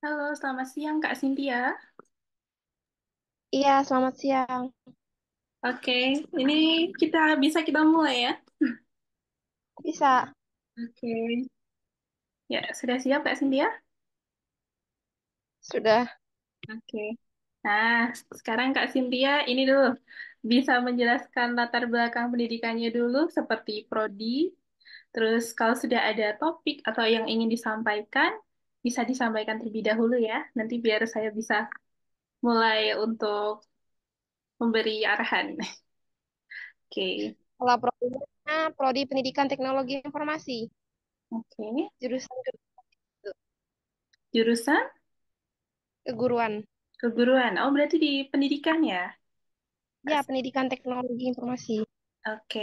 Halo, selamat siang Kak Cynthia. Iya, selamat siang. Oke, ini kita mulai ya. Bisa, Oke, ya sudah siap Kak Cynthia? sudah. Oke. Nah, sekarang Kak Cynthia ini dulu bisa menjelaskan latar belakang pendidikannya dulu seperti prodi. Terus kalau sudah ada topik atau yang ingin disampaikan, bisa disampaikan terlebih dahulu ya. Nanti biar saya bisa mulai untuk memberi arahan. Oke. Kalau prodinya, Prodi Pendidikan Teknologi Informasi, Oke. jurusan Jurusan keguruan. keguruan. Oh, berarti di pendidikan ya? Ya, Pendidikan Teknologi Informasi. Oke.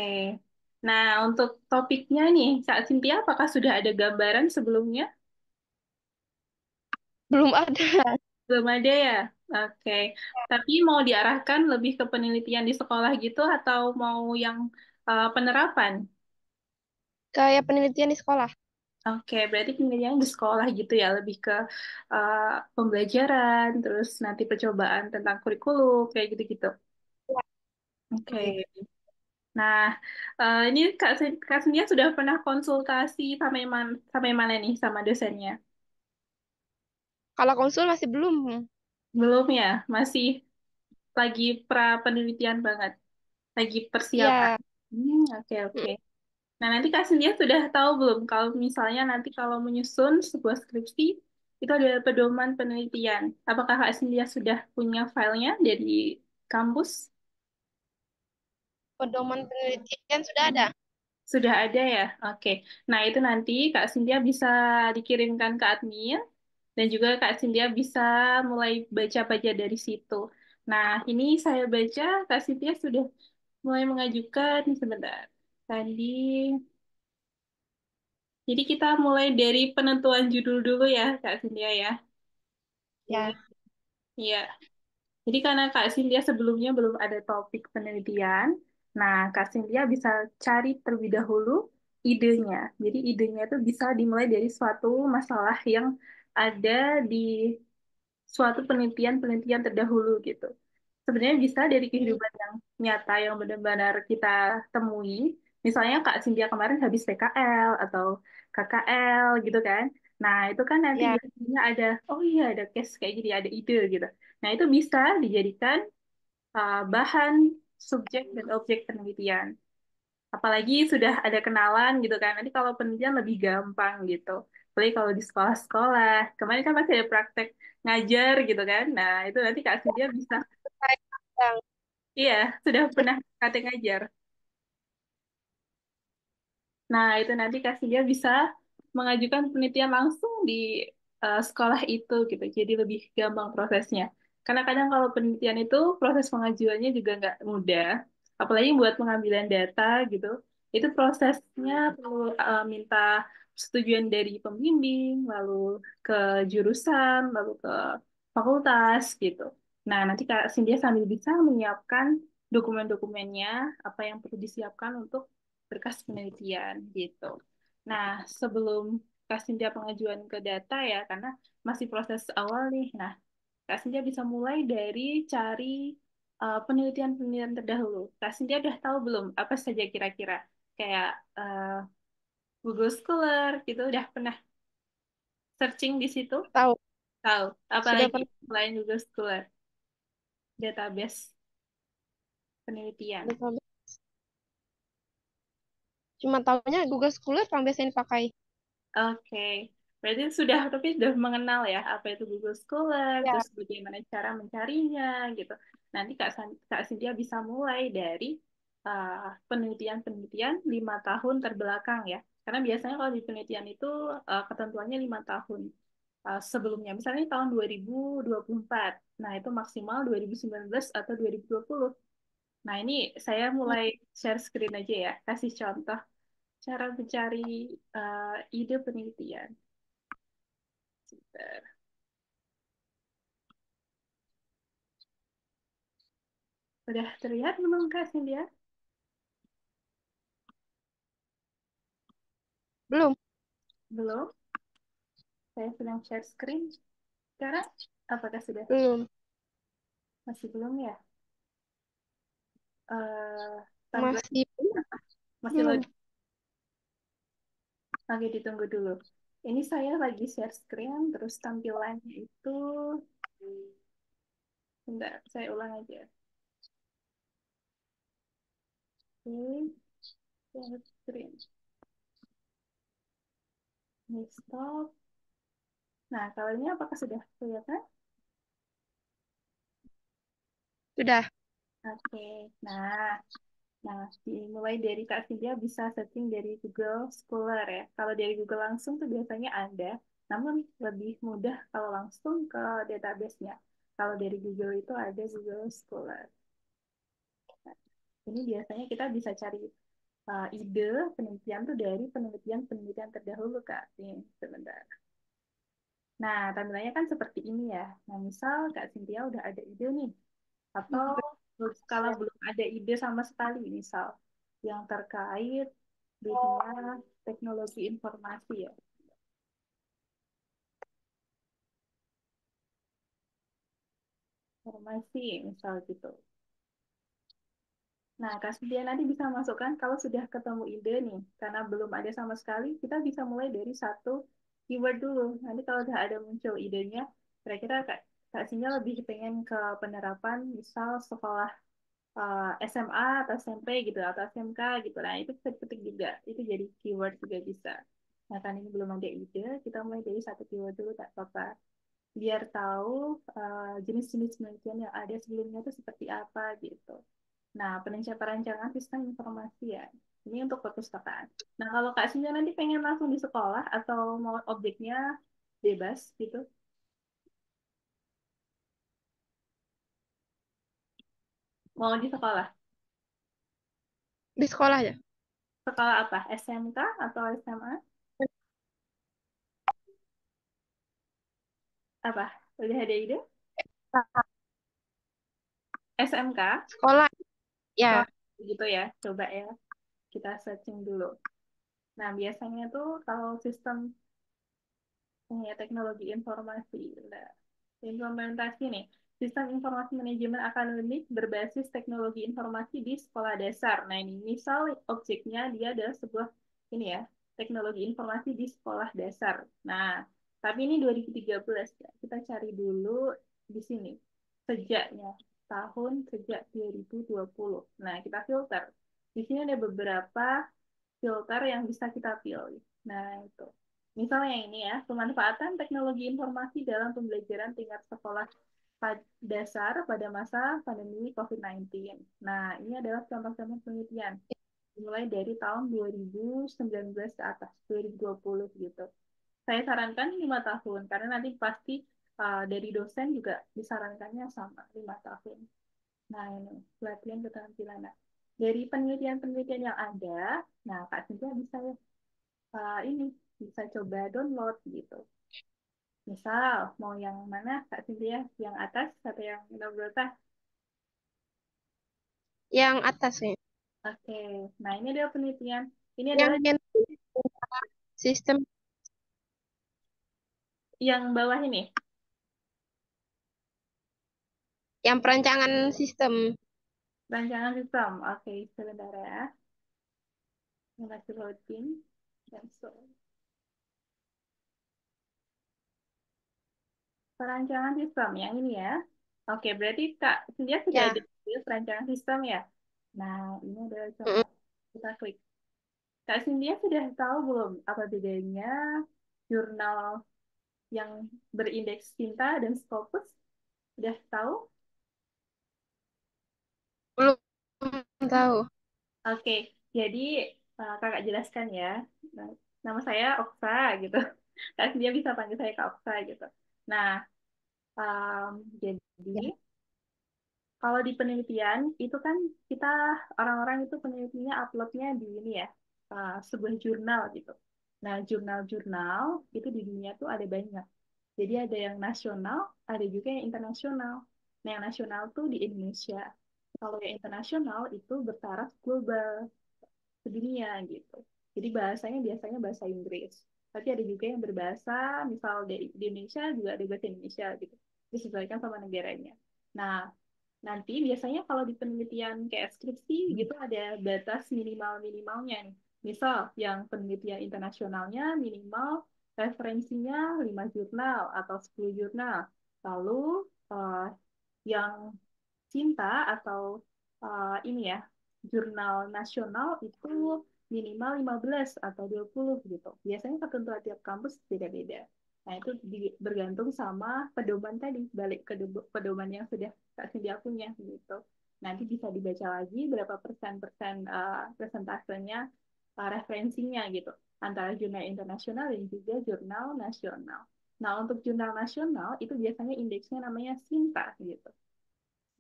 Nah, untuk topiknya nih, Kak Cynthia, apakah sudah ada gambaran sebelumnya? Belum ada. Belum ada ya? Oke. Tapi mau diarahkan lebih ke penelitian di sekolah gitu atau mau yang penerapan? Kayak penelitian di sekolah. Oke, berarti penelitian di sekolah gitu ya, lebih ke uh, pembelajaran, terus nanti percobaan tentang kurikulum, kayak gitu-gitu. Ya, Oke. gitu. Nah, ini Kak Cynthia sudah pernah konsultasi sampai mana nih sama dosennya? Kalau konsul masih belum. Belum ya, masih lagi pra penelitian banget, lagi persiapan. Iya, Oke, oke. mm, Nah, nanti Kak Cynthia sudah tahu belum kalau misalnya nanti kalau menyusun sebuah skripsi itu ada pedoman penelitian. Apakah Kak Cynthia sudah punya filenya dari kampus? pedoman penelitian sudah ada. Sudah ada ya? Oke. Nah, itu nanti Kak Cynthia bisa dikirimkan ke admin dan juga Kak Cynthia bisa mulai baca-baca dari situ. Nah, ini saya baca Kak Cynthia sudah mulai mengajukan sebentar. Tadi, jadi kita mulai dari penentuan judul dulu ya, Kak Cynthia ya. Oke. Ya, Iya. Jadi karena Kak Cynthia sebelumnya belum ada topik penelitian, nah Kak Cynthia bisa cari terlebih dahulu idenya. Jadi idenya itu bisa dimulai dari suatu masalah yang ada di suatu penelitian-penelitian terdahulu gitu. Sebenarnya bisa dari mm, kehidupan yang nyata yang benar-benar kita temui. Misalnya Kak Cynthia kemarin habis PKL atau KKL gitu kan. Nah, itu kan nanti ya. biasanya ada, oh iya ada case kayak gini, ada ide gitu. Nah, itu bisa dijadikan bahan subjek dan objek penelitian. Apalagi sudah ada kenalan gitu kan. Nanti kalau penelitian lebih gampang gitu. Apalagi kalau di sekolah-sekolah. Kemarin kan masih ada praktek ngajar gitu kan. Nah, itu nanti Kak Cynthia bisa. Yang Iya, sudah pernah praktek ngajar. Nah, itu nanti kasih dia bisa mengajukan penelitian langsung di sekolah itu gitu. Jadi lebih gampang prosesnya. Karena kadang kalau penelitian itu proses pengajuannya juga nggak mudah. Apalagi buat pengambilan data gitu. Itu prosesnya perlu minta persetujuan dari pembimbing, lalu ke jurusan, lalu ke fakultas gitu. Nah, nanti Kak Cynthia sambil bisa menyiapkan dokumen-dokumennya, apa yang perlu disiapkan untuk berkas penelitian gitu. Nah, sebelum Kak Cynthia pengajuan ke data ya, karena masih proses awal nih. Nah, Kak Cynthia bisa mulai dari cari penelitian-penelitian terdahulu. Kak Cynthia udah tahu belum apa saja kira-kira? Kayak Google Scholar gitu, udah pernah searching di situ? tahu, Tahu. sudah Apalagi pernah. selain Google Scholar, database penelitian. Cuma tahunya Google Scholar yang biasanya dipakai. Oke, berarti tapi sudah mengenal ya apa itu Google Scholar, Ya, terus bagaimana cara mencarinya gitu. Nanti Kak Cynthia bisa mulai dari penelitian-penelitian 5 tahun terbelakang ya. Karena biasanya kalau di penelitian itu ketentuannya 5 tahun sebelumnya. Misalnya tahun 2024, nah itu maksimal 2019 atau 2020. Nah ini saya mm, mulai share screen aja ya, kasih contoh cara mencari ide penelitian. Sebentar. Udah terlihat belum Kak Cynthia? belum. Belum. Saya sedang share screen. Sekarang apakah sudah? Belum. Masih belum ya? Eh tampilan Masih masih belum. loading. Oke, ditunggu dulu. Ini saya lagi share screen, terus tampilannya itu, bentar, saya ulang aja. Oke, share screen. Ini stop. Nah, kalau ini apakah sudah kelihatan? Sudah. Oke, nah, dimulai dari Kak Cynthia bisa setting dari Google Scholar ya. Kalau dari Google langsung tuh biasanya ada, namun lebih mudah kalau langsung ke database-nya. Kalau dari Google itu ada Google Scholar. Nah, ini biasanya kita bisa cari ide penelitian tuh dari penelitian-penelitian terdahulu, Kak. Nih, sebentar. Nah, tampilannya kan seperti ini ya. Nah, misal Kak Cynthia udah ada ide nih, atau kalau belum ada ide sama sekali, misal yang terkait dunia teknologi informasi ya, informasi misal gitu. Nah, Kak Cynthia nanti bisa masukkan kalau sudah ketemu ide nih, karena belum ada sama sekali, kita bisa mulai dari satu keyword dulu. Nanti kalau udah ada muncul idenya, kira-kira Kak Cynthia lebih pengen ke penerapan, misal sekolah SMA atau SMP gitu atau SMK gitu. Nah, itu bisa ketik juga. Itu jadi keyword juga bisa. Nah, kan ini belum ada ide, kita mulai dari satu keyword dulu tak apa-apa. Biar tahu jenis-jenis penelitian yang ada sebelumnya itu seperti apa gitu. Nah, perancangan sistem informasi ya. Ini untuk perpustakaan. Nah, kalau Kak Sinja nanti pengen langsung di sekolah atau mau objeknya bebas gitu, mau di sekolah. Di sekolah ya. Sekolah apa? SMK atau SMA? Apa? Udah ada ide? SMK? Sekolah Oh, ya. gitu ya. Coba ya, kita searching dulu. Nah, biasanya tuh kalau sistem ya, teknologi informasi, nah, implementasi nih, sistem informasi manajemen akademik berbasis teknologi informasi di sekolah dasar. Nah, ini misal objeknya dia adalah sebuah ini ya, teknologi informasi di sekolah dasar. Nah, tapi ini 2013 ya. Kita cari dulu di sini. Sejaknya, tahun sejak 2020. Nah, kita filter. Di sini ada beberapa filter yang bisa kita pilih. Nah, itu. Misalnya ini ya, pemanfaatan teknologi informasi dalam pembelajaran tingkat sekolah dasar pada masa pandemi COVID-19. Nah, ini adalah contoh-contoh penelitian. Mulai dari tahun 2019 ke atas, 2020 gitu. Saya sarankan 5 tahun, karena nanti pasti dari dosen juga disarankannya sama 5 tahun. Nah, ini pelatihan keterampilan. Nah, dari penelitian-penelitian yang ada, nah Kak Cynthia bisa ini bisa coba download gitu. Misal mau yang mana Kak Cynthia, yang atas atau yang nomor berapa? Yang atas ya. Oke, nah ini adalah penelitian. Ini adalah Yang sistem yang bawah ini, yang perancangan sistem. rancangan sistem. Oke, sebentar ya. Ini masih loading. Cancel. Perancangan sistem yang ini ya. Oke, berarti Kak Cynthia sudah ada Ya. perancangan sistem ya. Nah, ini adalah Mm-mm. contoh. Kita klik. Kak Cynthia sudah tahu belum apa bedanya jurnal yang berindeks cinta dan Scopus? Sudah tahu? Belum tahu. Oke, jadi kakak jelaskan ya. Nah, nama saya Oksa gitu. Kak Cynthia bisa panggil saya Kak Oksa gitu. Nah, um, jadi Ya. kalau di penelitian itu kan kita orang-orang itu penelitiannya uploadnya di ini ya, sebuah jurnal gitu. Nah, jurnal-jurnal itu di dunia tuh ada banyak. Jadi ada yang nasional, ada juga yang internasional. Nah, yang nasional tuh di Indonesia. Kalau yang internasional itu bertaraf global, sedunia gitu. Jadi bahasanya biasanya bahasa Inggris. Tapi ada juga yang berbahasa, misal di Indonesia juga ada bahasa Indonesia gitu. Disesuaikan sama negaranya. Nah, nanti biasanya kalau di penelitian kayak skripsi gitu ada batas minimal-minimalnya nih. Misal yang penelitian internasionalnya minimal referensinya 5 jurnal atau 10 jurnal. Lalu yang cinta atau ini ya, jurnal nasional itu minimal 15 atau 20 gitu. Biasanya ketentuan tiap kampus beda-beda. Nah, itu bergantung sama pedoman tadi, balik ke pedoman yang sudah Kak Cynthia punya gitu. Nanti bisa dibaca lagi berapa persen-persen presentasenya, referensinya gitu, antara jurnal internasional dan juga jurnal nasional. Nah, untuk jurnal nasional itu biasanya indeksnya namanya SINTA gitu.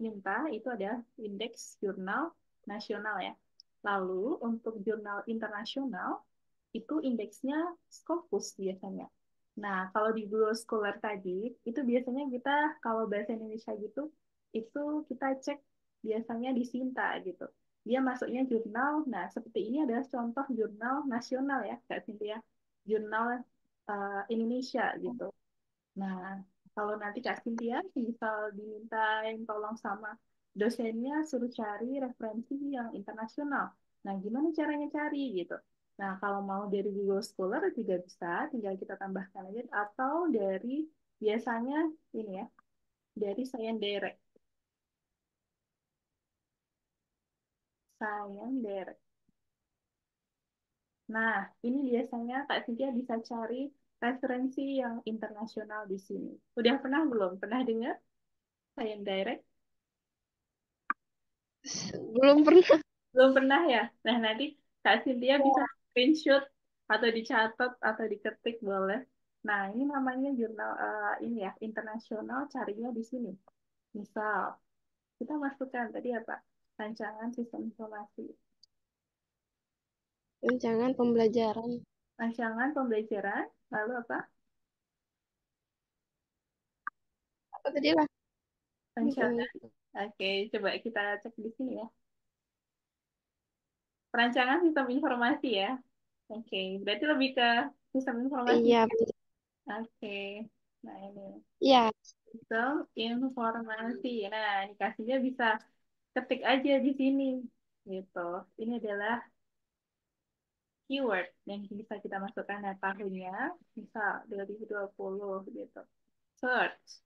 SINTA itu ada indeks jurnal nasional ya. Lalu untuk jurnal internasional itu indeksnya Scopus biasanya. Nah, kalau di Google Scholar tadi, itu biasanya kita kalau bahasa Indonesia gitu, itu kita cek biasanya di SINTA gitu. Dia masuknya jurnal, nah seperti ini adalah contoh jurnal nasional ya, Kak Cynthia. Jurnal Indonesia gitu. Nah, kalau nanti Kak Cynthia misal dimintain tolong sama dosennya suruh cari referensi yang internasional. Nah, gimana caranya cari gitu? Nah, kalau mau dari Google Scholar juga bisa, tinggal kita tambahkan aja atau dari biasanya ini ya, dari Science Direct. Science Direct. Nah, ini biasanya Kak Cynthia bisa cari referensi yang internasional di sini. Udah pernah belum? Pernah dengar Science Direct? Belum pernah. Belum pernah ya? Nah, nanti Kak Cynthia bisa Ya. screenshot atau dicatat atau diketik boleh. Nah, ini namanya jurnal ini ya, internasional carinya di sini. Misal, kita masukkan tadi apa? Rancangan sistem informasi. Rancangan pembelajaran. Rancangan pembelajaran, lalu apa? Apa tadi lah? Rancangan. Oke, coba kita cek di sini ya. Perancangan sistem informasi ya. Oke, berarti lebih ke sistem informasi. Iya, Oke, nah ini. iya. Sistem informasi. Nah, dikasihnya bisa ketik aja di sini. Gitu. Ini adalah keyword yang bisa kita masukkan nah, tahunnya. Misal 2020 gitu. Search.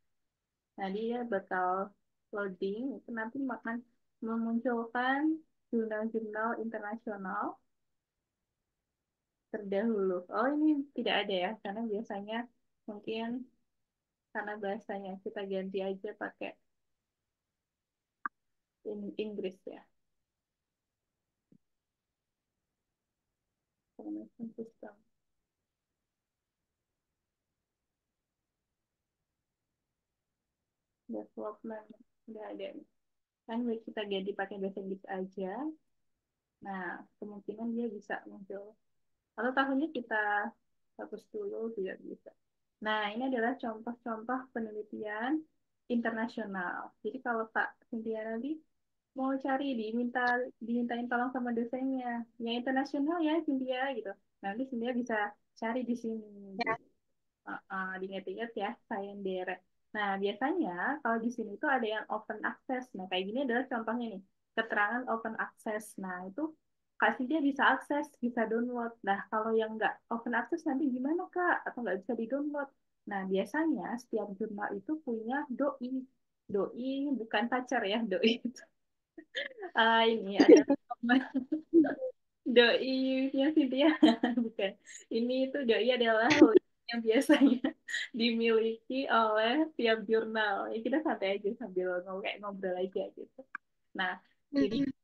Nah, dia bakal loading. Itu nanti akan memunculkan jurnal-jurnal internasional terdahulu. Oh, ini tidak ada ya. Karena biasanya mungkin karena bahasanya kita ganti aja pakai Inggris ya. Information system. Development nggak ada nih. Kan kita ganti pakai bahasa Inggris aja. Nah, kemungkinan dia bisa muncul. Atau tahunnya kita hapus dulu juga bisa. Nah, ini adalah contoh-contoh penelitian internasional. Jadi kalau Kak Cynthia nanti mau cari dimintain tolong sama dosennya, yang internasional ya Cynthia gitu. Nanti Cynthia bisa cari di sini Ya. gitu. Diingat-ingat ya, Science Direct. Nah, biasanya kalau di sini tuh ada yang open access. Nah, kayak gini adalah contohnya nih, keterangan open access. Nah, itu kasih dia bisa akses, bisa download. Nah, kalau yang nggak open access nanti gimana, Kak? Atau nggak bisa di-download? Nah, biasanya setiap jurnal itu punya doi. Doi bukan pacar ya, doi itu. Ini ada doi-nya Cynthia bukan. Ini itu doi adalah link yang biasanya dimiliki oleh tiap jurnal. Ya kita santai aja sambil kayak ngobrol aja gitu. Nah, jadi Hmm.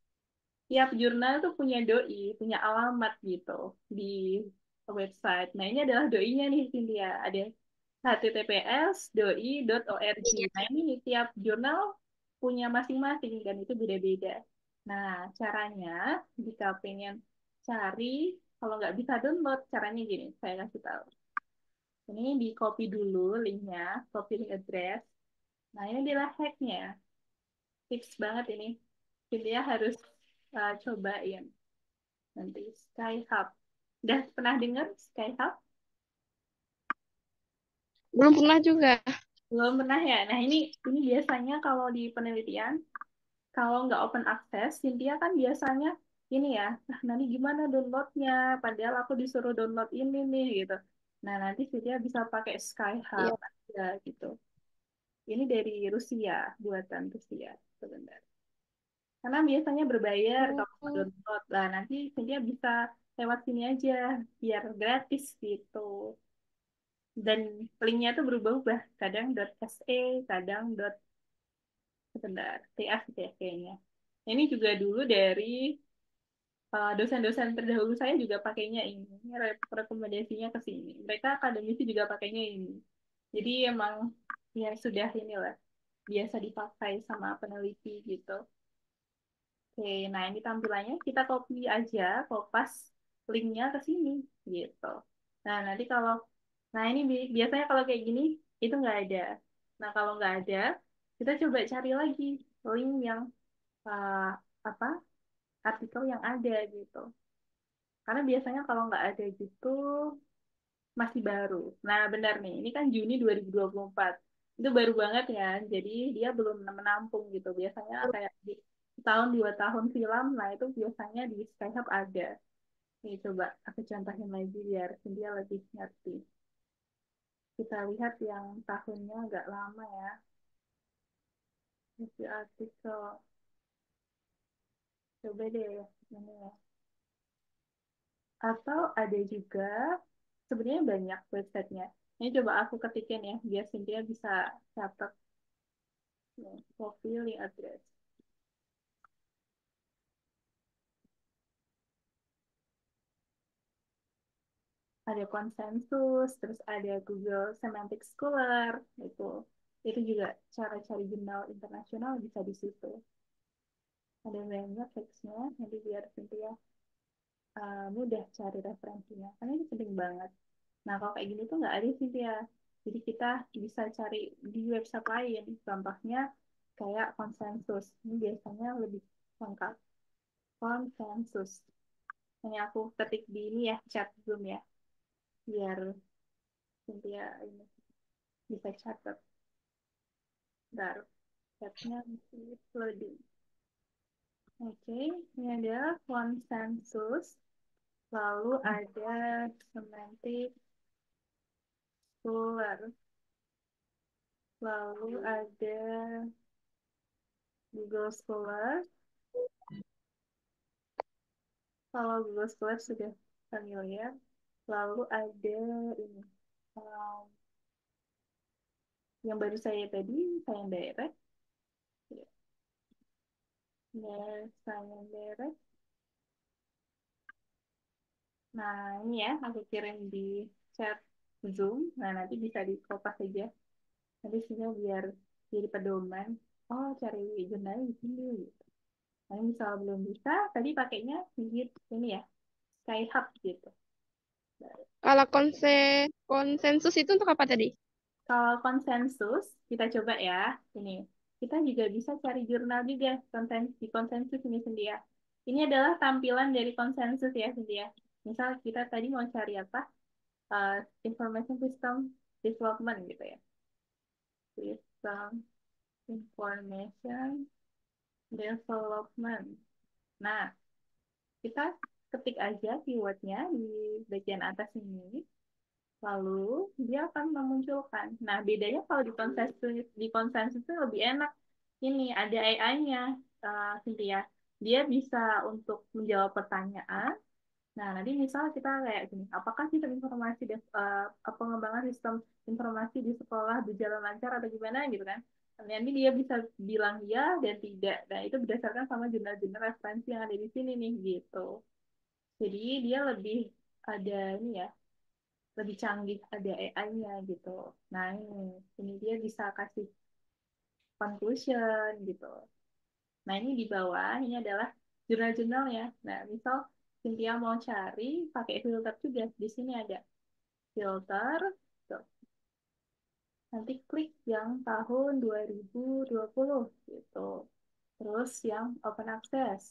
tiap jurnal tuh punya doi, punya alamat gitu di website. Nah, ini adalah doi-nya nih Cynthia. Ada https://doi.org. Nah, ini tiap jurnal punya masing-masing dan itu beda-beda. Nah, caranya jika pengen cari, kalau nggak bisa download, caranya gini, saya kasih tahu. Ini di copy dulu linknya, copy link address. Nah, ini adalah hacknya. Tips banget ini. Cynthia harus cobain nanti Skyhub. Udah pernah dengar Skyhub? Belum pernah juga. Belum pernah ya. Nah, ini biasanya kalau di penelitian, kalau nggak open access, Cynthia kan biasanya ini ya, nah nanti gimana downloadnya? Padahal aku disuruh download ini nih gitu. Nah, nanti Cynthia bisa pakai Iya. Skyhub aja gitu. Ini dari Rusia, buatan Rusia sebenarnya. Karena biasanya berbayar Oh, kalau mau download. Lah, nanti Cynthia bisa lewat sini aja, biar gratis gitu. Dan linknya tuh berubah-ubah. Kadang .se, kadang sebentar, TA sih ya kayaknya. Ini juga dulu dari dosen-dosen terdahulu saya juga pakainya ini. Rekomendasinya ke sini. Mereka akademisi juga pakainya ini. Jadi emang ya sudah inilah biasa dipakai sama peneliti gitu. Oke, nah ini tampilannya kita copy aja, kopas linknya ke sini gitu. Nah nanti kalau, nah ini biasanya kalau kayak gini itu nggak ada. Nah kalau nggak ada, kita coba cari lagi link yang uh, apa artikel yang ada gitu. Karena biasanya kalau nggak ada gitu masih baru. Nah benar nih, ini kan Juni 2024. Itu baru banget ya, jadi dia belum menampung gitu. Biasanya kayak di tahun 2 tahun silam, nah itu biasanya di Skyhub ada. Nih coba aku contohin lagi biar dia lebih ngerti. Kita lihat yang tahunnya agak lama ya. Isi artikel. Coba deh ini ya. Atau ada juga sebenarnya banyak websitenya. Ini coba aku ketikin ya biar Cynthia bisa catat nih, profil address. Ada konsensus, terus ada Google Semantic Scholar, itu juga cara cari jurnal internasional bisa di situ. Ada banyak teksnya, nanti biar Cynthia mudah cari referensinya, karena ini penting banget. Nah, kalau kayak gini tuh nggak ada sih ya. Jadi kita bisa cari di website lain. Contohnya kayak konsensus. Ini biasanya lebih lengkap. Konsensus. Ini aku ketik di ini ya, chat Zoom ya. Biar Cynthia ini bisa catat. Bentar, chatnya masih loading. Oke, ini ada konsensus. Lalu ada semantic scholar. Lalu ada Google Scholar. Kalau Google Scholar sudah familiar. Lalu ada ini um, yang baru saya tadi, saya direct. Ya, saya direct. Nah, ini ya, aku kirim di chat Zoom. Nah, nanti bisa dikopas aja. Nanti sini biar jadi pedoman. Oh, cari jurnal di sini. Gitu. Nah, misal belum bisa, tadi pakainya ini ya, Skyhub gitu. kalau konsensus itu untuk apa tadi? Kalau konsensus, kita coba ya. Ini, kita juga bisa cari jurnal juga di konsensus ini sendiri ya. Ini adalah tampilan dari konsensus ya sendiri ya. Misal kita tadi mau cari apa? Eh, Information System Development gitu ya. System Information Development. Nah, kita ketik aja keywordnya di bagian atas ini. Lalu dia akan memunculkan. Nah, bedanya kalau di konsensus itu lebih enak. Ini ada AI-nya, Cynthia. Dia bisa untuk menjawab pertanyaan. Nah, nanti misal kita kayak gini, apakah sistem informasi pengembangan sistem informasi di sekolah berjalan lancar atau gimana gitu kan? Nanti dia bisa bilang ya dan tidak. Nah, itu berdasarkan sama jurnal-jurnal referensi yang ada di sini nih gitu. Jadi dia lebih ada ini ya, lebih canggih ada AI-nya gitu. Nah ini dia bisa kasih conclusion gitu. Nah ini di bawah ini adalah jurnal-jurnal ya. Nah misal Cynthia mau cari pakai filter juga di sini ada filter. Tuh. Nanti klik yang tahun 2020 gitu. Terus yang open access.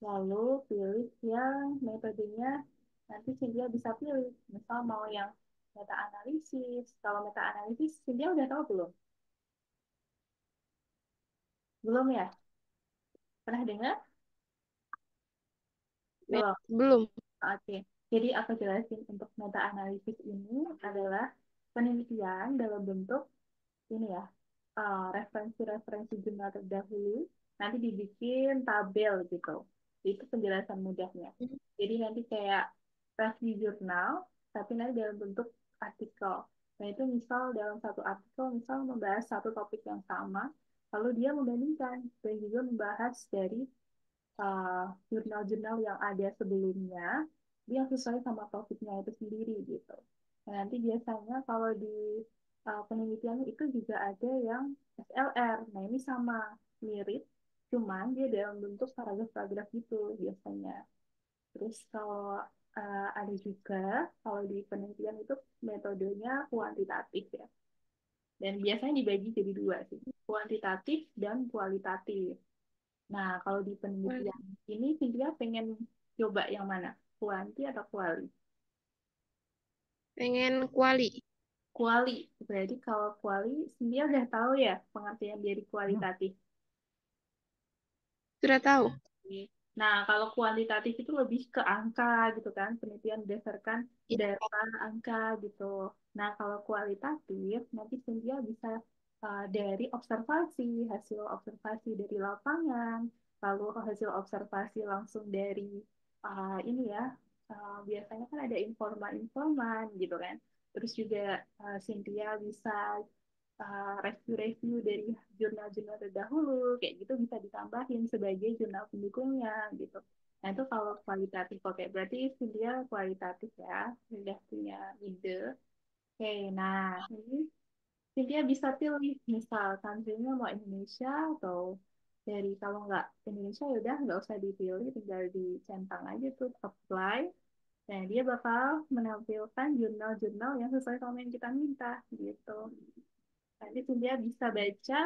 Lalu pilih yang metodenya nanti Cynthia bisa pilih. Misal mau yang meta analisis. Kalau meta analisis, Cynthia udah tahu belum? Belum ya? Pernah dengar? Belum. Belum. Oke. Jadi aku jelasin untuk meta analisis ini adalah penelitian dalam bentuk ini ya, referensi-referensi jurnal terdahulu nanti dibikin tabel gitu. Itu penjelasan mudahnya. Jadi nanti kayak review jurnal, tapi nanti dalam bentuk artikel. Nah itu misal dalam satu artikel misal membahas satu topik yang sama, lalu dia membandingkan dan juga membahas dari jurnal-jurnal yang ada sebelumnya dia sesuai sama topiknya itu sendiri gitu. Nah, nanti biasanya kalau di penelitian itu juga ada yang SLR. Nah, ini sama mirip, cuman dia dalam bentuk paragraf-paragraf gitu biasanya. Terus kalau ada juga kalau di penelitian itu metodenya kuantitatif ya. Dan biasanya dibagi jadi dua sih, kuantitatif dan kualitatif. Nah, kalau di penelitian ini Cynthia pengen coba yang mana? Kuanti atau kuali? Pengen kuali. Kuali. Berarti kalau kuali, Cynthia udah tahu ya pengertian dari kualitatif. Sudah tahu. Nah, kalau kuantitatif itu lebih ke angka gitu kan, penelitian berdasarkan Ya. data angka gitu. Nah, kalau kualitatif nanti Cynthia bisa dari observasi, hasil observasi dari lapangan, lalu hasil observasi langsung dari ini ya, biasanya kan ada informan-informan gitu kan. Terus juga Cynthia bisa review-review dari jurnal-jurnal terdahulu kayak gitu bisa ditambahin sebagai jurnal pendukungnya gitu. Nah itu kalau kualitatif oke berarti dia kualitatif ya sudah punya ide. Oke, nah ini Cynthia bisa pilih misal country-nya mau Indonesia atau dari kalau nggak Indonesia ya udah nggak usah dipilih tinggal dicentang aja tuh apply. Nah dia bakal menampilkan jurnal-jurnal yang sesuai sama yang kita minta gitu. Nanti dia bisa baca,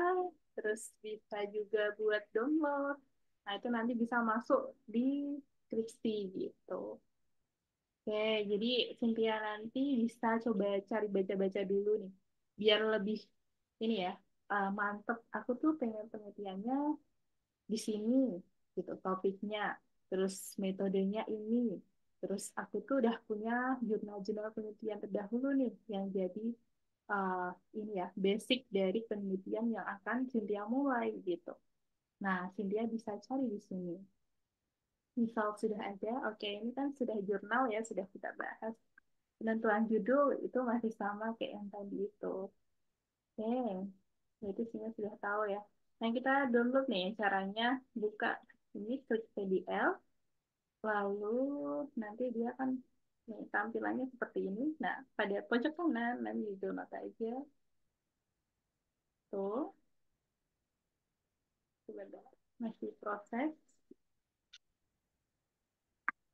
terus bisa juga buat download. Nah, itu nanti bisa masuk di skripsi gitu. Oke, jadi Cynthia nanti bisa coba cari baca-baca dulu nih. Biar lebih ini ya, mantep. Aku tuh pengen penelitiannya di sini gitu topiknya terus metodenya ini terus aku tuh udah punya jurnal-jurnal penelitian terdahulu nih yang jadi uh, ini ya basic dari penelitian yang akan Cynthia mulai gitu. Nah, Cynthia bisa cari di sini. Misal sudah ada, oke ini kan sudah jurnal ya, sudah kita bahas. Penentuan judul itu masih sama kayak yang tadi itu. Oke, berarti sini sudah tahu ya. Nah, kita download nih caranya buka ini klik PDF, lalu nanti dia akan nih, tampilannya seperti ini. Nah, pada pojok kanan nanti di download aja. Tuh, sebentar. Masih proses.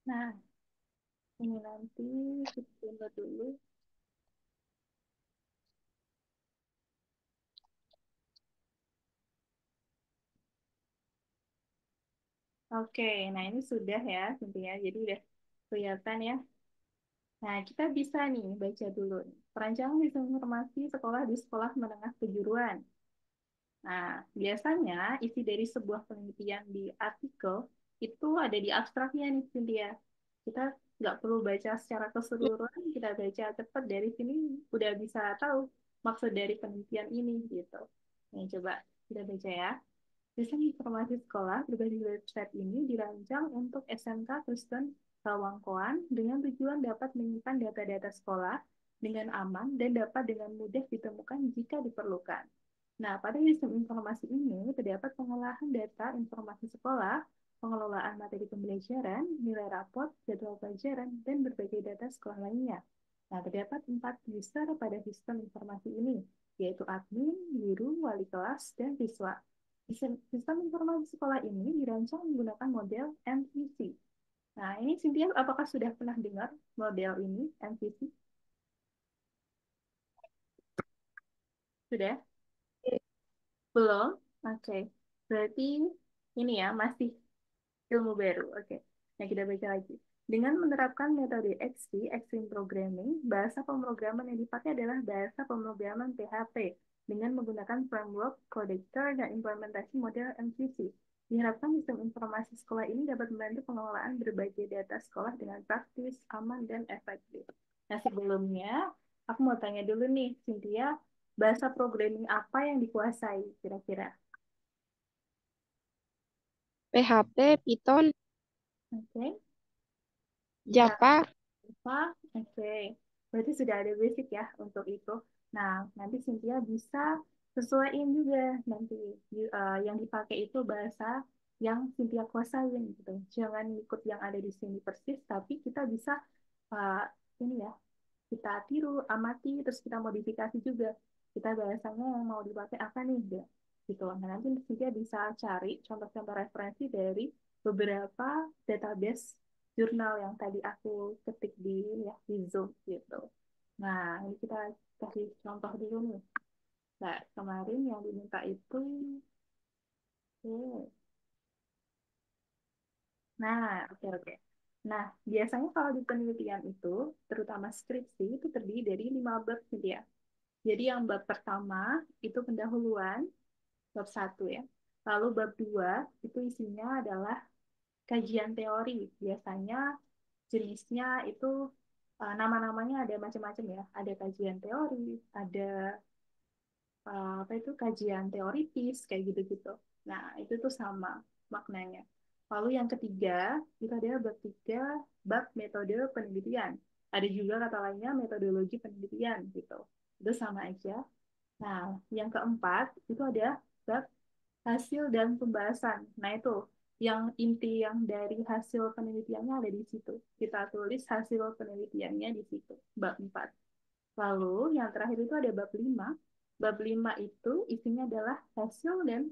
Nah, ini nanti kita download dulu. Oke, nah ini sudah ya, tentunya. Jadi udah kelihatan ya. Nah, kita bisa nih baca dulu. Perancangan sistem informasi sekolah di sekolah menengah kejuruan. Nah, biasanya isi dari sebuah penelitian di artikel itu ada di abstraknya nih, Cynthia. Kita nggak perlu baca secara keseluruhan, kita baca cepat dari sini udah bisa tahu maksud dari penelitian ini gitu. Nih, coba kita baca ya. Sistem informasi sekolah berbasis website ini dirancang untuk SMK Kristen Rawangkoan dengan tujuan dapat menyimpan data-data sekolah dengan aman dan dapat dengan mudah ditemukan jika diperlukan. Nah, pada sistem informasi ini terdapat pengolahan data informasi sekolah, pengelolaan materi pembelajaran, nilai raport, jadwal pelajaran, dan berbagai data sekolah lainnya. Nah, terdapat 4 user pada sistem informasi ini, yaitu admin, guru, wali kelas, dan siswa. Sistem informasi sekolah ini dirancang menggunakan model MVC. Nah, ini Cynthia, apakah sudah pernah dengar model ini, MVC? Sudah? Belum? Oke. Berarti ini ya, masih ilmu baru. Oke. Nah, kita baca lagi. Dengan menerapkan metode XP, Extreme Programming, bahasa pemrograman yang dipakai adalah bahasa pemrograman PHP dengan menggunakan framework, codector, dan implementasi model MVC. Diharapkan sistem informasi sekolah ini dapat membantu pengelolaan berbagai data sekolah dengan praktis, aman, dan efektif. Nah, sebelumnya, aku mau tanya dulu nih, Cynthia, bahasa programming apa yang dikuasai kira-kira? PHP, Python, Oke. Java. Apa? Oke. Berarti sudah ada basic ya untuk itu. Nah, nanti Cynthia bisa sesuaiin juga nanti yang dipakai itu bahasa yang Cynthia kuasain gitu. Jangan ikut yang ada di sini persis, tapi kita bisa uh, ini ya, kita tiru, amati, terus kita modifikasi juga. Kita bahasanya yang mau dipakai apa nih, dia gitu. Nah, nanti dia bisa cari contoh-contoh referensi dari beberapa database jurnal yang tadi aku ketik di ya di Zoom gitu. Nah, ini kita kasih contoh dulu nih. Nah, kemarin yang diminta itu, oke. Nah, oke oke. Nah, biasanya kalau di penelitian itu, terutama skripsi, itu terdiri dari 5 bab gitu ya. Jadi yang bab pertama itu pendahuluan, bab satu ya. Lalu bab dua itu isinya adalah kajian teori. Biasanya jenisnya itu nama-namanya ada macam-macam ya. Ada kajian teori, ada apa itu kajian teoritis kayak gitu-gitu. Nah, itu tuh sama maknanya. Lalu yang ketiga, itu ada bab tiga, bab metode penelitian. Ada juga kata lainnya metodologi penelitian gitu. Itu sama aja. Nah, yang keempat itu ada bab hasil dan pembahasan. Nah, itu yang inti yang dari hasil penelitiannya ada di situ. Kita tulis hasil penelitiannya di situ, bab 4. Lalu yang terakhir itu ada bab 5. Bab 5 itu isinya adalah hasil dan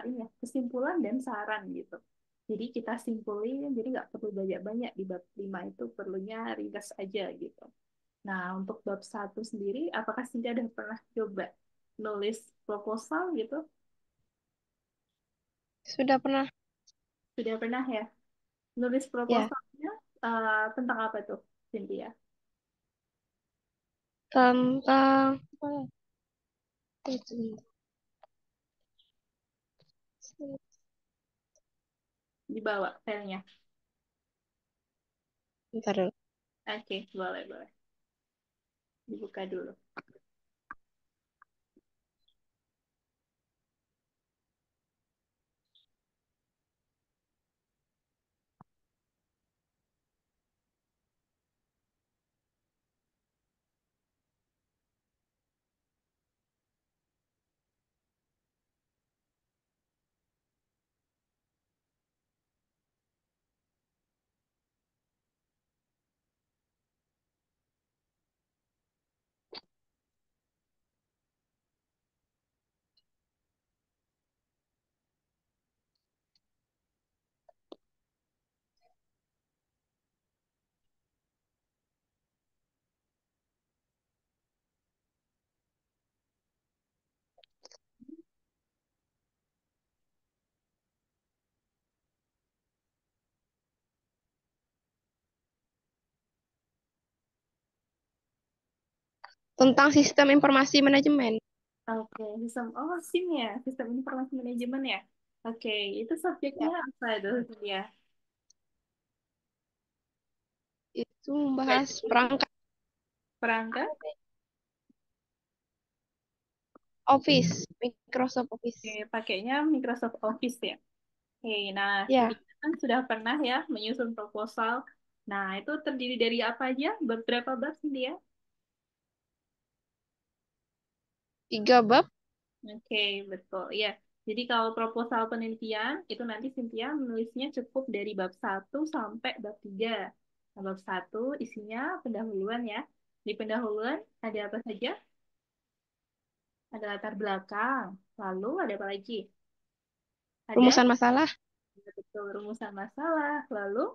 ini ya, kesimpulan dan saran gitu. Jadi kita simpulin, jadi nggak perlu banyak-banyak di bab 5 itu, perlunya ringkas aja gitu. Nah, untuk bab satu sendiri, apakah Cynthia udah pernah coba nulis proposal gitu? Sudah pernah, Sudah pernah ya? Nulis ya, proposalnya tentang apa tuh, Cynthia? tentang apa ya? Itu, Dibawa filenya. bentar dulu. Oke, boleh, boleh. Dibuka dulu. Tentang sistem informasi manajemen. Oke, sistem, oh SIM ya, sistem informasi manajemen ya. Oke, itu subjeknya Ya, apa itu, Cynthia? itu Belajar membahas dulu. perangkat Perangkat, Office, Microsoft oke, Office. pakainya Microsoft Office ya. Oke, nah Ya, Cynthia kan sudah pernah ya menyusun proposal. Nah, itu terdiri dari apa aja? Beberapa bab, Cynthia? 3 bab. Oke, betul. Ya. Jadi kalau proposal penelitian itu nanti Cynthia menulisnya cukup dari bab satu sampai bab 3. Nah, bab satu isinya pendahuluan ya. Di pendahuluan ada apa saja? Ada latar belakang. Lalu ada apa lagi? Ada Rumusan masalah, betul rumusan masalah. Lalu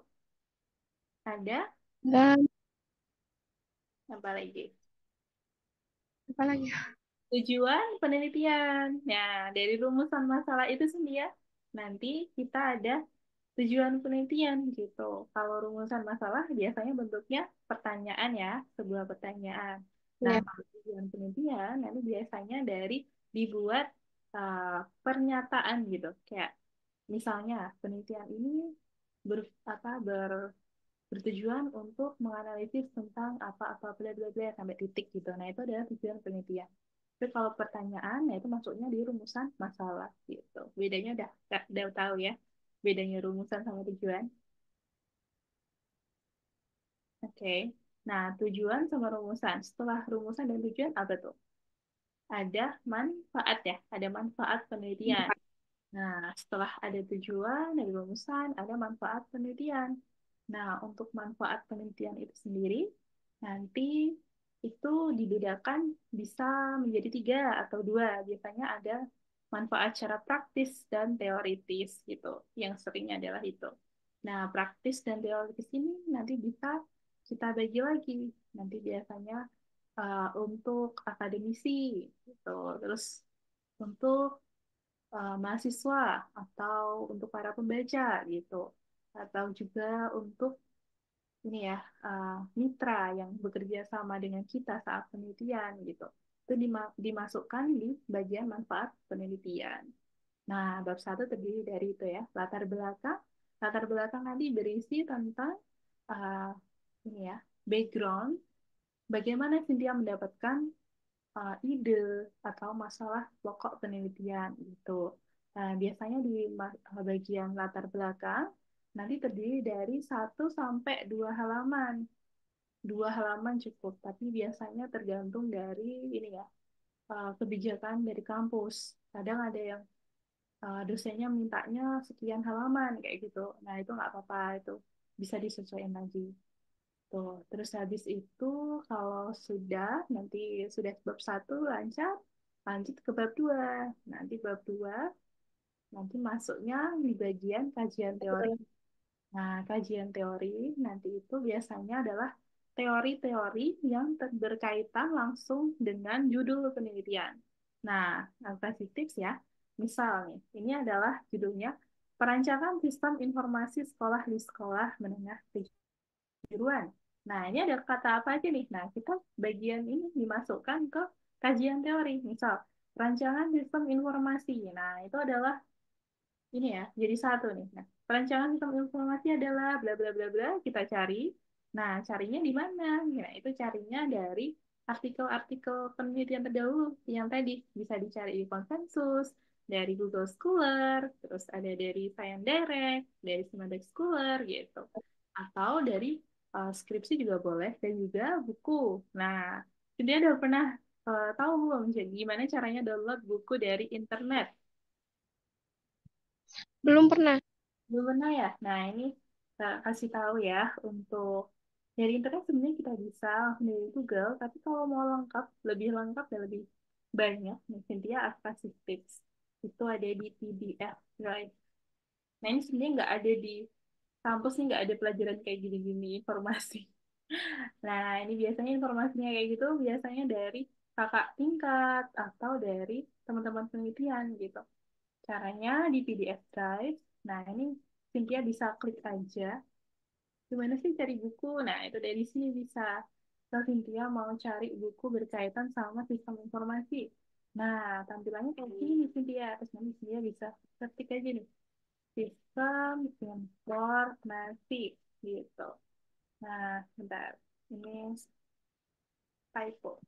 ada dan apa lagi? apa lagi? Tujuan penelitian. Nah, dari rumusan masalah itu sendiri ya, nanti kita ada tujuan penelitian gitu. Kalau rumusan masalah biasanya bentuknya pertanyaan ya, sebuah pertanyaan. Nah, Ya, kalau tujuan penelitian nanti biasanya dari dibuat pernyataan gitu. Kayak misalnya penelitian ini ber, bertujuan untuk menganalisis tentang apa-apa bla bla bla sampai titik gitu. Nah, itu adalah tujuan penelitian. Tapi kalau pertanyaan, nah itu masuknya di rumusan masalah gitu. Bedanya udah tahu ya, bedanya rumusan sama tujuan. Oke. Nah, tujuan sama rumusan. Setelah rumusan dan tujuan apa tuh? Ada manfaat ya, ada manfaat penelitian. Nah, setelah ada tujuan dari rumusan, ada manfaat penelitian. Nah, untuk manfaat penelitian itu sendiri, nanti itu dibedakan bisa menjadi tiga atau dua. Biasanya ada manfaat secara praktis dan teoritis gitu. Yang seringnya adalah itu. Nah, praktis dan teoritis ini nanti bisa kita bagi lagi. Nanti biasanya untuk akademisi gitu. Terus untuk mahasiswa atau untuk para pembaca gitu atau juga untuk ini ya mitra yang bekerja sama dengan kita saat penelitian gitu itu dimasukkan di bagian manfaat penelitian. Nah, bab satu terdiri dari itu ya latar belakang nanti berisi tentang uh, ini ya background bagaimana Cynthia mendapatkan ide atau masalah pokok penelitian gitu. Nah, biasanya di bagian latar belakang nanti terdiri dari 1 sampai 2 halaman. 2 halaman cukup, tapi biasanya tergantung dari ini ya kebijakan dari kampus. Kadang ada yang dosennya mintanya sekian halaman kayak gitu. Nah, itu nggak apa-apa, itu bisa disesuaikan lagi. Tuh, terus habis itu kalau sudah nanti sudah bab satu lancar, lanjut ke bab dua. Nanti bab dua nanti masuknya di bagian kajian teori. betul. Nah, kajian teori nanti itu biasanya adalah teori-teori yang berkaitan langsung dengan judul penelitian. Nah, aku kasih tips ya. Misal nih, ini adalah judulnya Perancangan Sistem Informasi Sekolah di Sekolah Menengah Kejuruan. Nah, ini ada kata apa aja nih? Nah, kita bagian ini dimasukkan ke kajian teori. Misal, perancangan sistem informasi. Nah, itu adalah ini ya, jadi satu nih. Nah, perancangan sistem informasi adalah bla bla bla bla, kita cari. Nah, carinya di mana? Nah, itu carinya dari artikel-artikel penelitian terdahulu yang tadi bisa dicari di konsensus, dari Google Scholar, terus ada dari Science Direct, dari Simadex Scholar gitu. Atau dari skripsi juga boleh dan juga buku. Nah, dia udah pernah tahu belum jadi gimana caranya download buku dari internet? Belum pernah. Belum pernah ya? Nah, ini kasih tahu ya untuk dari internet sebenarnya kita bisa langsung dari Google, tapi kalau mau lengkap dan lebih banyak, mungkin dia aku kasih tips. Itu ada di PDF Drive. Nah, ini sebenarnya nggak ada di kampus nih, nggak ada pelajaran kayak gini-gini informasi. Nah, ini biasanya informasinya kayak gitu, biasanya dari kakak tingkat atau dari teman-teman penelitian gitu. Caranya di PDF Drive. Nah, ini Cynthia bisa klik aja. Gimana sih cari buku? Nah, itu dari sini bisa. Kalau Cynthia mau cari buku berkaitan sama sistem informasi. Nah, tampilannya kayak gini Cynthia. Terus nanti Cynthia bisa ketik aja nih. Sistem informasi gitu. Nah, bentar. Ini typo.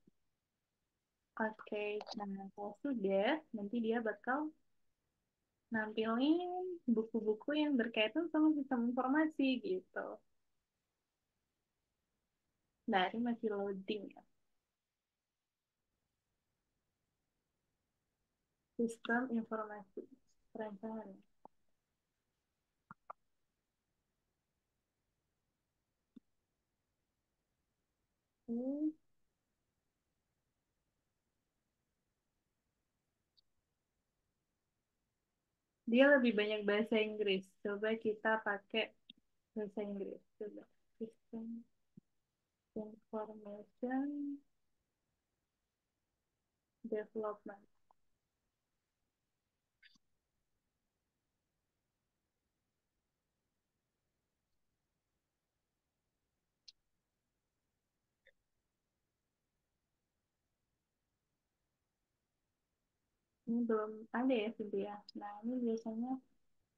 Oke, nah kalau sudah, nanti dia bakal nampilin buku-buku yang berkaitan sama sistem informasi gitu. Nah, ini masih loading ya. Sistem informasi perancangan. Hmm, dia lebih banyak bahasa Inggris. Coba kita pakai bahasa Inggris. Coba. Sistem information development. Ini belum ada ya, Cynthia. Nah, ini biasanya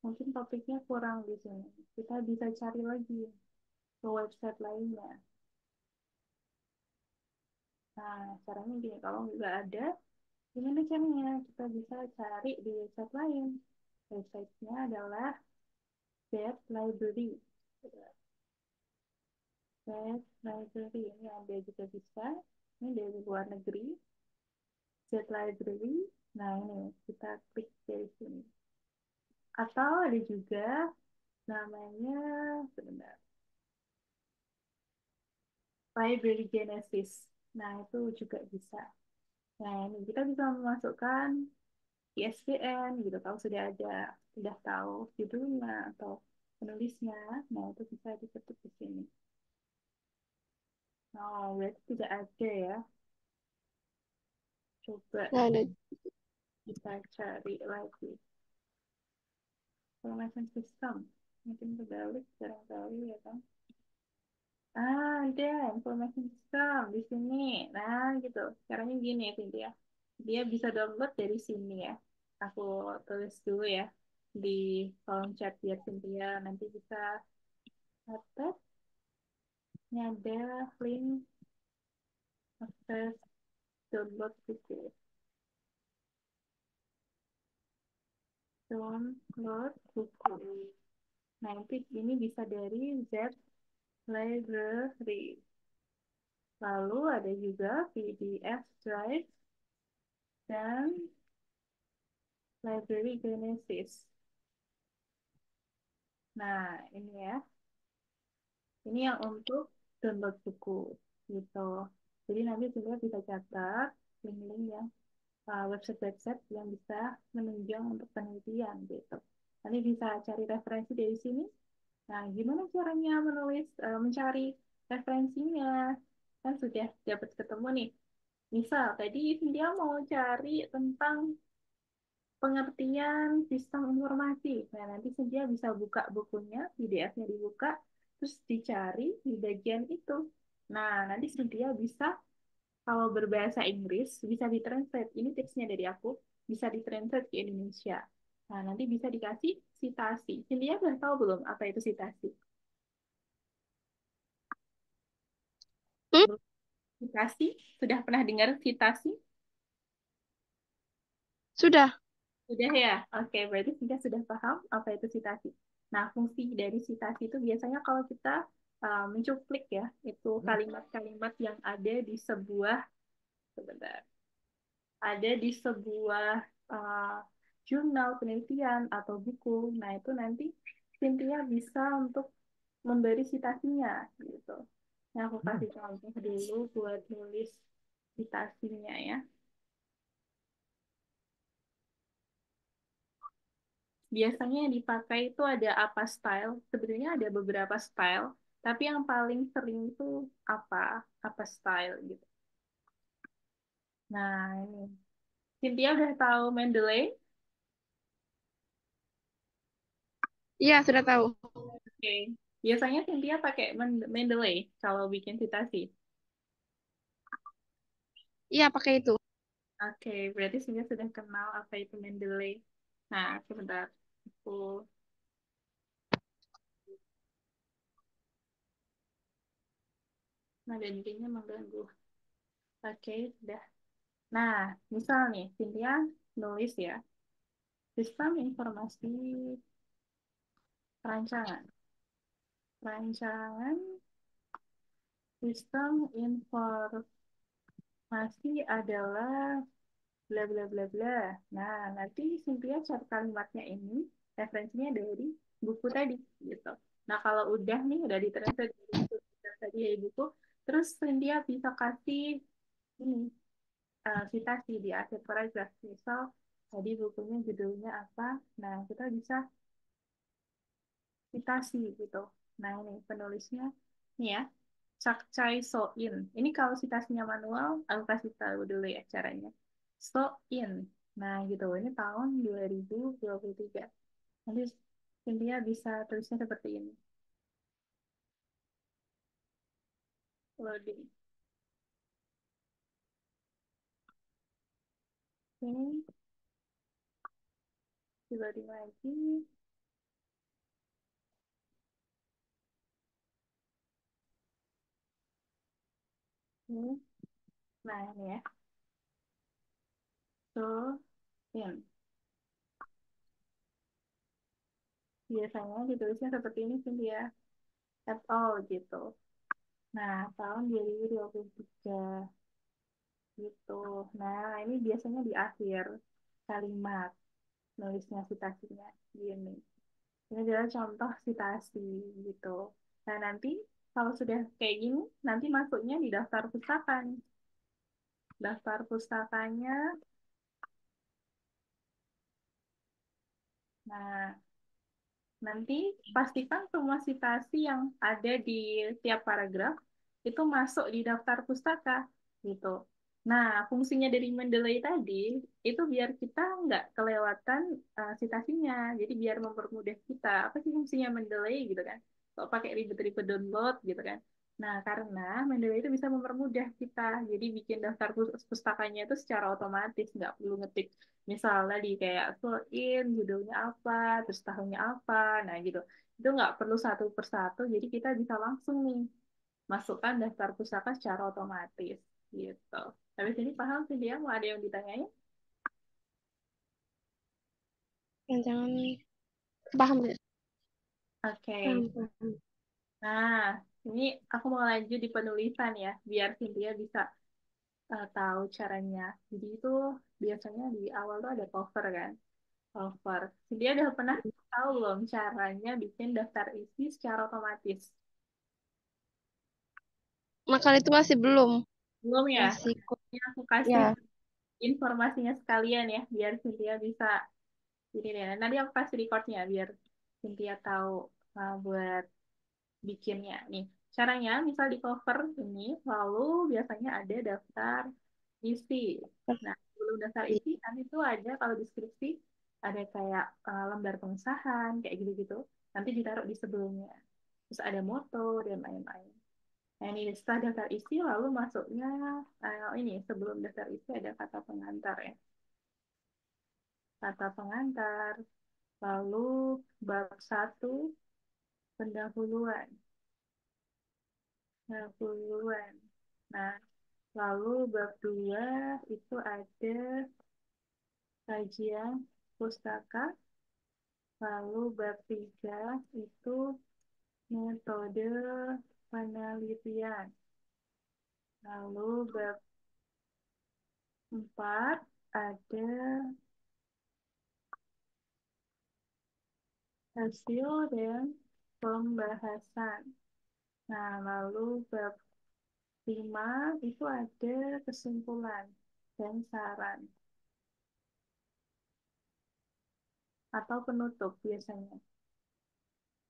mungkin topiknya kurang di sini. Kita bisa cari lagi ke website lainnya. Nah, caranya gini, kalau nggak ada, gimana caranya? Kita bisa cari di website lain. Websitenya adalah Web Library. Web Library ini ada juga bisa. Ini dari luar negeri. Web Library. Nah, ini kita klik dari sini. Atau ada juga namanya, sebentar, Library Genesis. Nah, itu juga bisa. Nah, ini kita bisa memasukkan ISBN gitu, kalau sudah tahu judulnya atau penulisnya. Nah, itu bisa diketik di sini. Oh, berarti tidak ada ya. Coba Nggak ada. kita cari lagi. Information System. Mungkin kebalik, jarang kali ya kan. Ah, ada information system di sini. Nah, gitu. Caranya gini ya, Cynthia. Dia bisa download dari sini ya. Aku tulis dulu ya di kolom chat biar Cynthia nanti bisa dapat. Ini ada link akses download buku. Download buku. Nah, nanti ini bisa dari Z Library. Lalu ada juga PDF Drive dan Library Genesis. Nah, ini ya. Ini yang untuk download buku gitu. Jadi nanti juga bisa catat link-link yang website-website yang bisa menunjang untuk penelitian gitu. Nanti bisa cari referensi dari sini. Nah, gimana caranya mencari referensinya? Kan sudah dapat ketemu nih. Misal tadi dia mau cari tentang pengertian sistem informasi. Nah, nanti dia bisa buka bukunya, PDF-nya dibuka, terus dicari di bagian itu. Nah, nanti dia bisa, kalau berbahasa Inggris, bisa ditranslate. Ini tipsnya dari aku, bisa ditranslate ke Indonesia. Nah, nanti bisa dikasih citasi. Cynthia udah tahu belum apa itu citasi? Hmm? Belum. Citasi? Sudah pernah dengar citasi? Sudah. Sudah ya? Oke, berarti sudah paham apa itu citasi. Nah, fungsi dari citasi itu biasanya kalau kita mencuplik ya, itu kalimat-kalimat yang ada di sebuah, sebentar, ada di sebuah uh, jurnal penelitian atau buku. Nah, itu nanti Cynthia bisa untuk memberi citasinya gitu. Nah, aku kasih contoh dulu buat nulis citasinya ya. Biasanya yang dipakai itu ada apa style. Sebenarnya ada beberapa style, tapi yang paling sering itu apa style gitu. Nah, ini. Cynthia udah tahu Mendeley? Iya, sudah tahu. Oke. Biasanya Cynthia pakai Mendeley kalau bikin citasi. Iya, pakai itu. Oke, berarti Cynthia sudah kenal apa itu Mendeley. Nah, sebentar. Aku, nah, dan intinya mengganggu. Oke, sudah. Nah, misal nih, Cynthia nulis ya, sistem informasi perancangan. Rancangan sistem informasi adalah bla bla bla bla. Nah, nanti Cynthia cari kalimatnya ini, referensinya dari buku tadi, gitu. Nah, kalau udah nih, udah ditranslate dari buku tadi dari buku, terus Cynthia bisa kasih ini, citasi di akhir paragraf. Misal, tadi bukunya judulnya apa, nah kita bisa citasi gitu. Nah, ini penulisnya, nih ya, Chak Chai So In. Ini kalau citasinya manual, aku kasih tahu dulu ya caranya. So In. Nah, gitu. Ini tahun 2023. Nanti Cynthia bisa tulisnya seperti ini. Loading. Oke. Loading lagi. Hmm. Nah, ini ya. So, in. Biasanya ditulisnya seperti ini sih dia. At all gitu. Nah, tahun 2023 gitu. Nah, ini biasanya di akhir kalimat nulisnya citasinya gini. Ini adalah contoh citasi gitu. Nah, nanti kalau sudah kayak gini, nanti masuknya di daftar pustaka nih. Daftar pustakanya. Nah, nanti pastikan semua citasi yang ada di tiap paragraf itu masuk di daftar pustaka gitu. Nah, fungsinya dari Mendeley tadi itu biar kita nggak kelewatan citasinya. Jadi biar mempermudah kita. Apa sih fungsinya Mendeley gitu kan? Kok pakai ribet-ribet download gitu kan? Nah, karena Mendeley itu bisa mempermudah kita. Jadi bikin daftar pustakanya itu secara otomatis, nggak perlu ngetik misalnya di kayak fill in judulnya apa terus tahunnya apa nah gitu itu nggak perlu satu persatu jadi kita bisa langsung nih masukkan daftar pustaka secara otomatis gitu habis ini paham sih dia mau ada yang ditanyain. Yang jangan paham ya? Oke okay. Paham, paham. Nah ini aku mau lanjut di penulisan ya biar Cynthia bisa tahu caranya jadi itu biasanya di awal tuh ada cover kan cover. Dia udah pernah tahu belum caranya bikin daftar isi secara otomatis? Maka itu masih belum, Belum ya? masih Ini aku kasih ya. informasinya sekalian ya, biar Cynthia bisa ini deh. Nanti aku kasih recordnya biar Cynthia tahu buat bikinnya. Nih, caranya misal di cover ini, lalu biasanya ada daftar isi. Nah, sebelum daftar isi, nanti tuh ada kalau deskripsi, ada kayak lembar pengesahan, kayak gitu-gitu. Nanti ditaruh di sebelumnya. Terus ada moto dan lain-lain. Nah, ini setelah daftar isi, lalu masuknya ini sebelum daftar isi ada kata pengantar ya. Kata pengantar, lalu bab satu pendahuluan. Pendahuluan. Nah, lalu bab 2 itu ada kajian pustaka. Lalu bab 3 itu metode penelitian. Lalu bab 4 ada hasil dan pembahasan. Nah, lalu bab 5 itu ada kesimpulan dan saran atau penutup biasanya.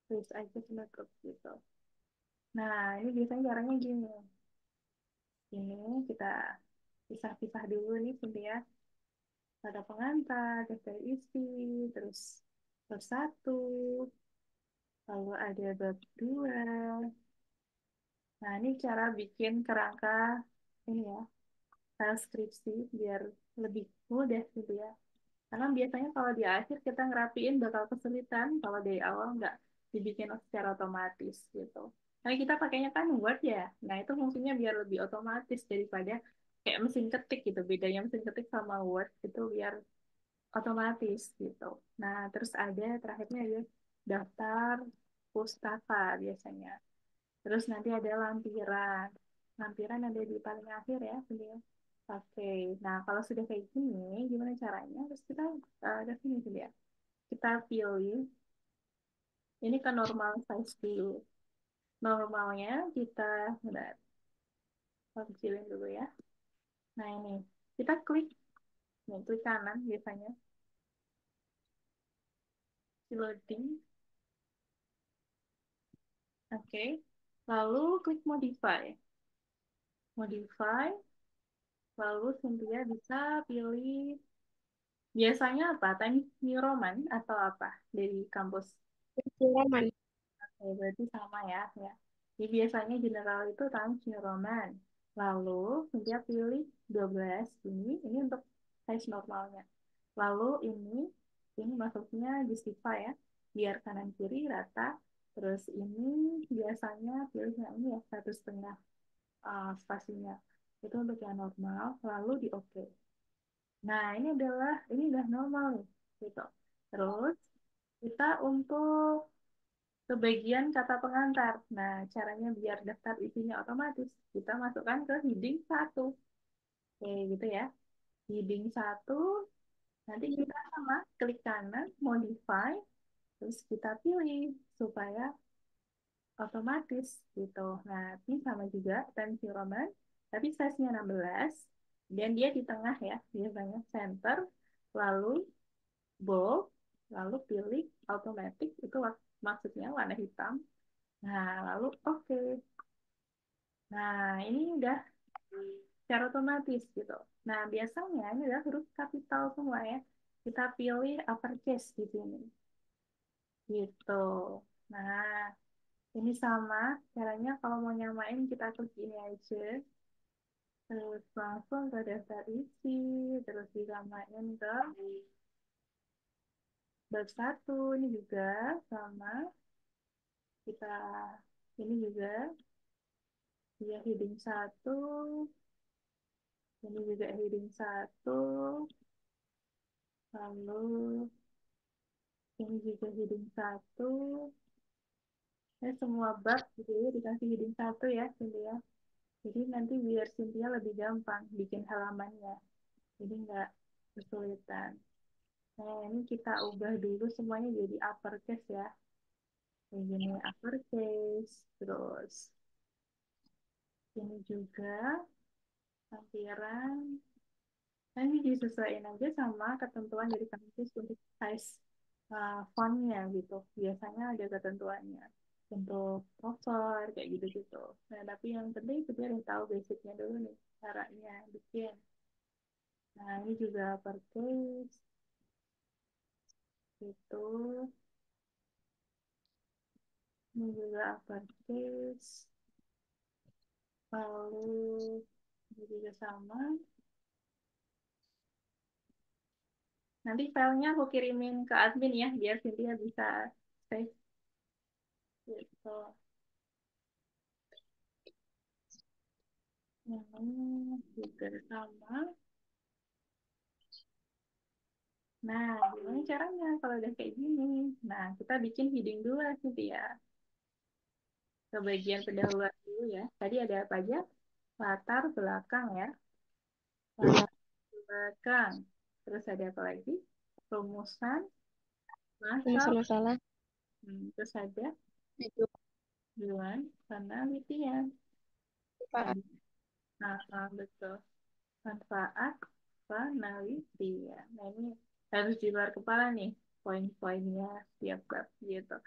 Tulis aja penutup gitu. Nah, ini biasanya caranya gini. Ini kita pisah-pisah dulu nih, Cynthia. Ada pengantar, daftar isi, terus bab 1, lalu ada bab 2. Nah, ini cara bikin kerangka ini ya, transkripsi biar lebih mudah gitu ya. Karena biasanya kalau di akhir kita ngerapiin bakal kesulitan kalau dari awal nggak dibikin secara otomatis gitu. Karena kita pakainya kan Word ya. Nah itu fungsinya biar lebih otomatis daripada kayak mesin ketik gitu. Bedanya mesin ketik sama Word itu biar otomatis gitu. Nah terus ada terakhirnya ya daftar pustaka biasanya. Terus nanti ada lampiran. Lampiran ada di paling akhir ya. Oke, nah kalau sudah kayak gini, gimana caranya? Terus kita ada sini sih ya. Kita pilih, ini kan normal size dulu. Normalnya kita, bentar, kita kecilin dulu ya. Nah ini, kita klik, nih, klik kanan biasanya, di loading. Oke, lalu klik modify. Modify, lalu Cynthia bisa pilih, biasanya apa? Times New Roman atau apa dari kampus? Roman. Oke, berarti sama ya, ya. Jadi biasanya general itu Times New Roman. Lalu dia pilih 12 ini untuk size normalnya. Lalu ini Ini maksudnya justify ya, biar kanan kiri rata. Terus ini biasanya pilih yang ini ya, 1,5 spasinya. Itu untuk yang normal, lalu di oke. Nah, ini udah normal nih, gitu. Terus kita untuk ke bagian kata pengantar. Nah, caranya biar daftar isinya otomatis, kita masukkan ke heading satu. Oke, gitu ya. Heading satu, nanti kita sama klik kanan, modify, terus kita pilih supaya otomatis gitu. Nah, ini sama juga Times New Roman, tapi size-nya 16 dan dia di tengah ya, biasanya center, lalu bold, lalu pilih automatic itu maksudnya warna hitam. Nah, lalu oke. Nah, ini udah secara otomatis gitu. Nah, biasanya ini adalah huruf kapital semua ya. Kita pilih uppercase di sini. Gitu. Nah, ini sama caranya kalau mau nyamain kita klik ini aja. Terus langsung ke daftar isi, terus disamain ke bab satu ini juga sama. Kita ini juga dia heading satu, ini juga heading satu, lalu ini juga heading satu. Semua bab gitu ya dikasih heading satu ya, Cynthia. Jadi nanti biar Cynthia lebih gampang bikin halamannya. Jadi nggak kesulitan. Nah, ini kita ubah dulu semuanya jadi uppercase ya. Kayak gini uppercase, terus ini juga lampiran. Nah, ini disesuaikan aja sama ketentuan dari kampus untuk size fontnya gitu. Biasanya ada ketentuannya untuk cover kayak gitu-gitu. Nah, tapi yang penting kita harus tahu basicnya dulu nih, caranya bikin. Nah, ini juga uppercase, itu, ini juga uppercase, lalu ini juga sama. Nanti filenya aku kirimin ke admin ya, biar Cynthia bisa save gitu. Yang juga sama. Nah, gimana caranya kalau udah kayak gini? Nah, kita bikin heading dulu Cynthia. Ke bagian pendahuluan dulu ya. Tadi ada apa aja? Latar belakang ya. Latar belakang. Terus ada apa lagi? Rumusan, Rumusan masalah. masalah. Terus ada Itu tujuan, penelitian. Pak. Tadi, betul. Manfaat penelitian. Nah, ini harus di luar kepala nih, poin-poinnya tiap bab gitu.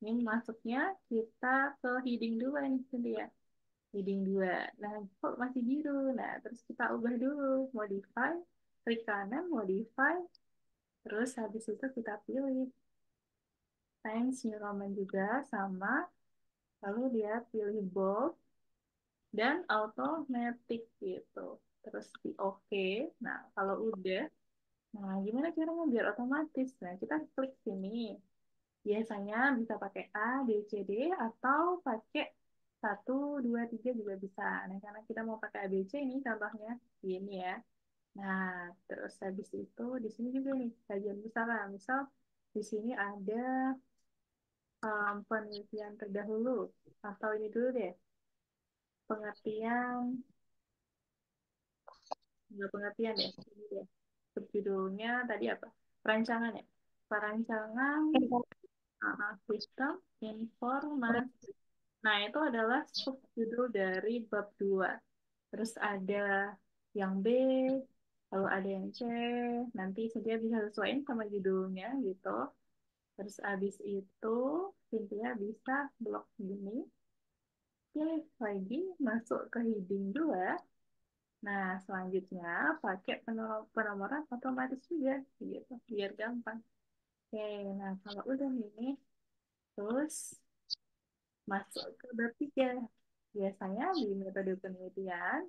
Ini masuknya kita ke heading 2 nih, Cynthia. Heading 2. Nah, kok masih biru? Nah, terus kita ubah dulu, modify, klik kanan, modify, terus habis itu kita pilih Times New Roman juga sama, lalu dia pilih bold dan automatic gitu. Terus di oke. Nah, kalau udah, nah gimana caranya biar otomatis? Nah, kita klik sini. Biasanya bisa pakai A, B, C, D, atau pakai 1, 2, 3 juga bisa. Nah, karena kita mau pakai A, B, C ini contohnya ini ya. Nah, terus habis itu di sini juga nih kajian besar. Misal di sini ada penelitian terdahulu atau ini dulu deh, pengertian, nggak pengertian deh, ini deh. Subjudulnya tadi apa? Perancangan ya. Perancangan sistem informasi. Nah, itu adalah subjudul dari bab 2. Terus ada yang B, lalu ada yang C. Nanti Cynthia bisa sesuaiin sama judulnya gitu. Terus abis itu Cynthia bisa blok gini. Pilih lagi masuk ke heading 2. Nah, selanjutnya pakai penomoran otomatis juga gitu, biar gampang. Oke, nah kalau udah nih, terus masuk ke bab 3. Biasanya di metode penelitian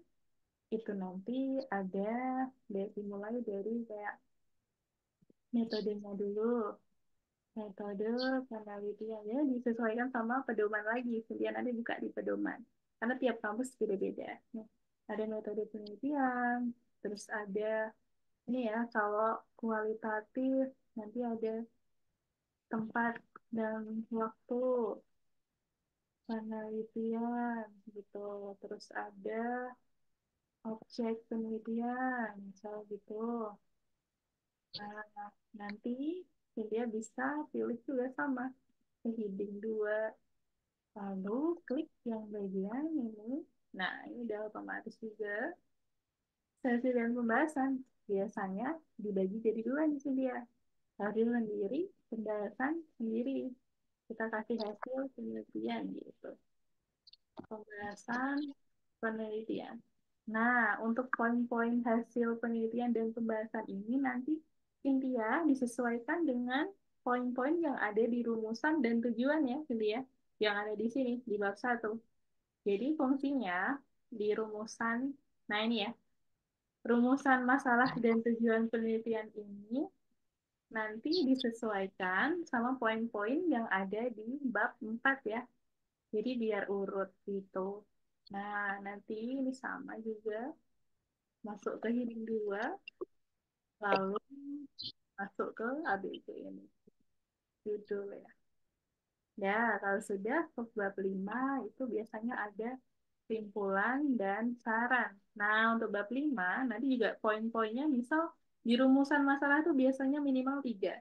itu nanti ada dimulai dari kayak metodenya dulu. Metode penelitian ya disesuaikan sama pedoman lagi. Kemudian nanti buka di pedoman. Karena tiap kampus beda-beda. Nah, ada metode penelitian, terus ada ini ya, kalau kualitatif nanti ada tempat dan waktu penelitian gitu. Terus ada objek penelitian, misal gitu. Nah, nanti dia bisa pilih juga sama heading 2. Lalu klik yang bagian ini. Nah, ini udah otomatis juga. Sesi dan pembahasan biasanya dibagi jadi dua di sini ya. Hasil sendiri, pembahasan sendiri. Kita kasih hasil penelitian gitu. Pembahasan penelitian. Nah, untuk poin-poin hasil penelitian dan pembahasan ini nanti Cynthia disesuaikan dengan poin-poin yang ada di rumusan dan tujuan ya, Cynthia, yang ada di sini di bab 1. Jadi fungsinya di rumusan, nah ini ya, rumusan masalah dan tujuan penelitian ini nanti disesuaikan sama poin-poin yang ada di bab 4 ya. Jadi biar urut gitu. Nah, nanti ini sama juga masuk ke heading 2, lalu masuk ke ABC ini. Judul ya. Ya, kalau sudah ke bab 5 itu biasanya ada kesimpulan dan saran. Nah, untuk bab 5 nanti juga poin-poinnya misal di rumusan masalah itu biasanya minimal 3.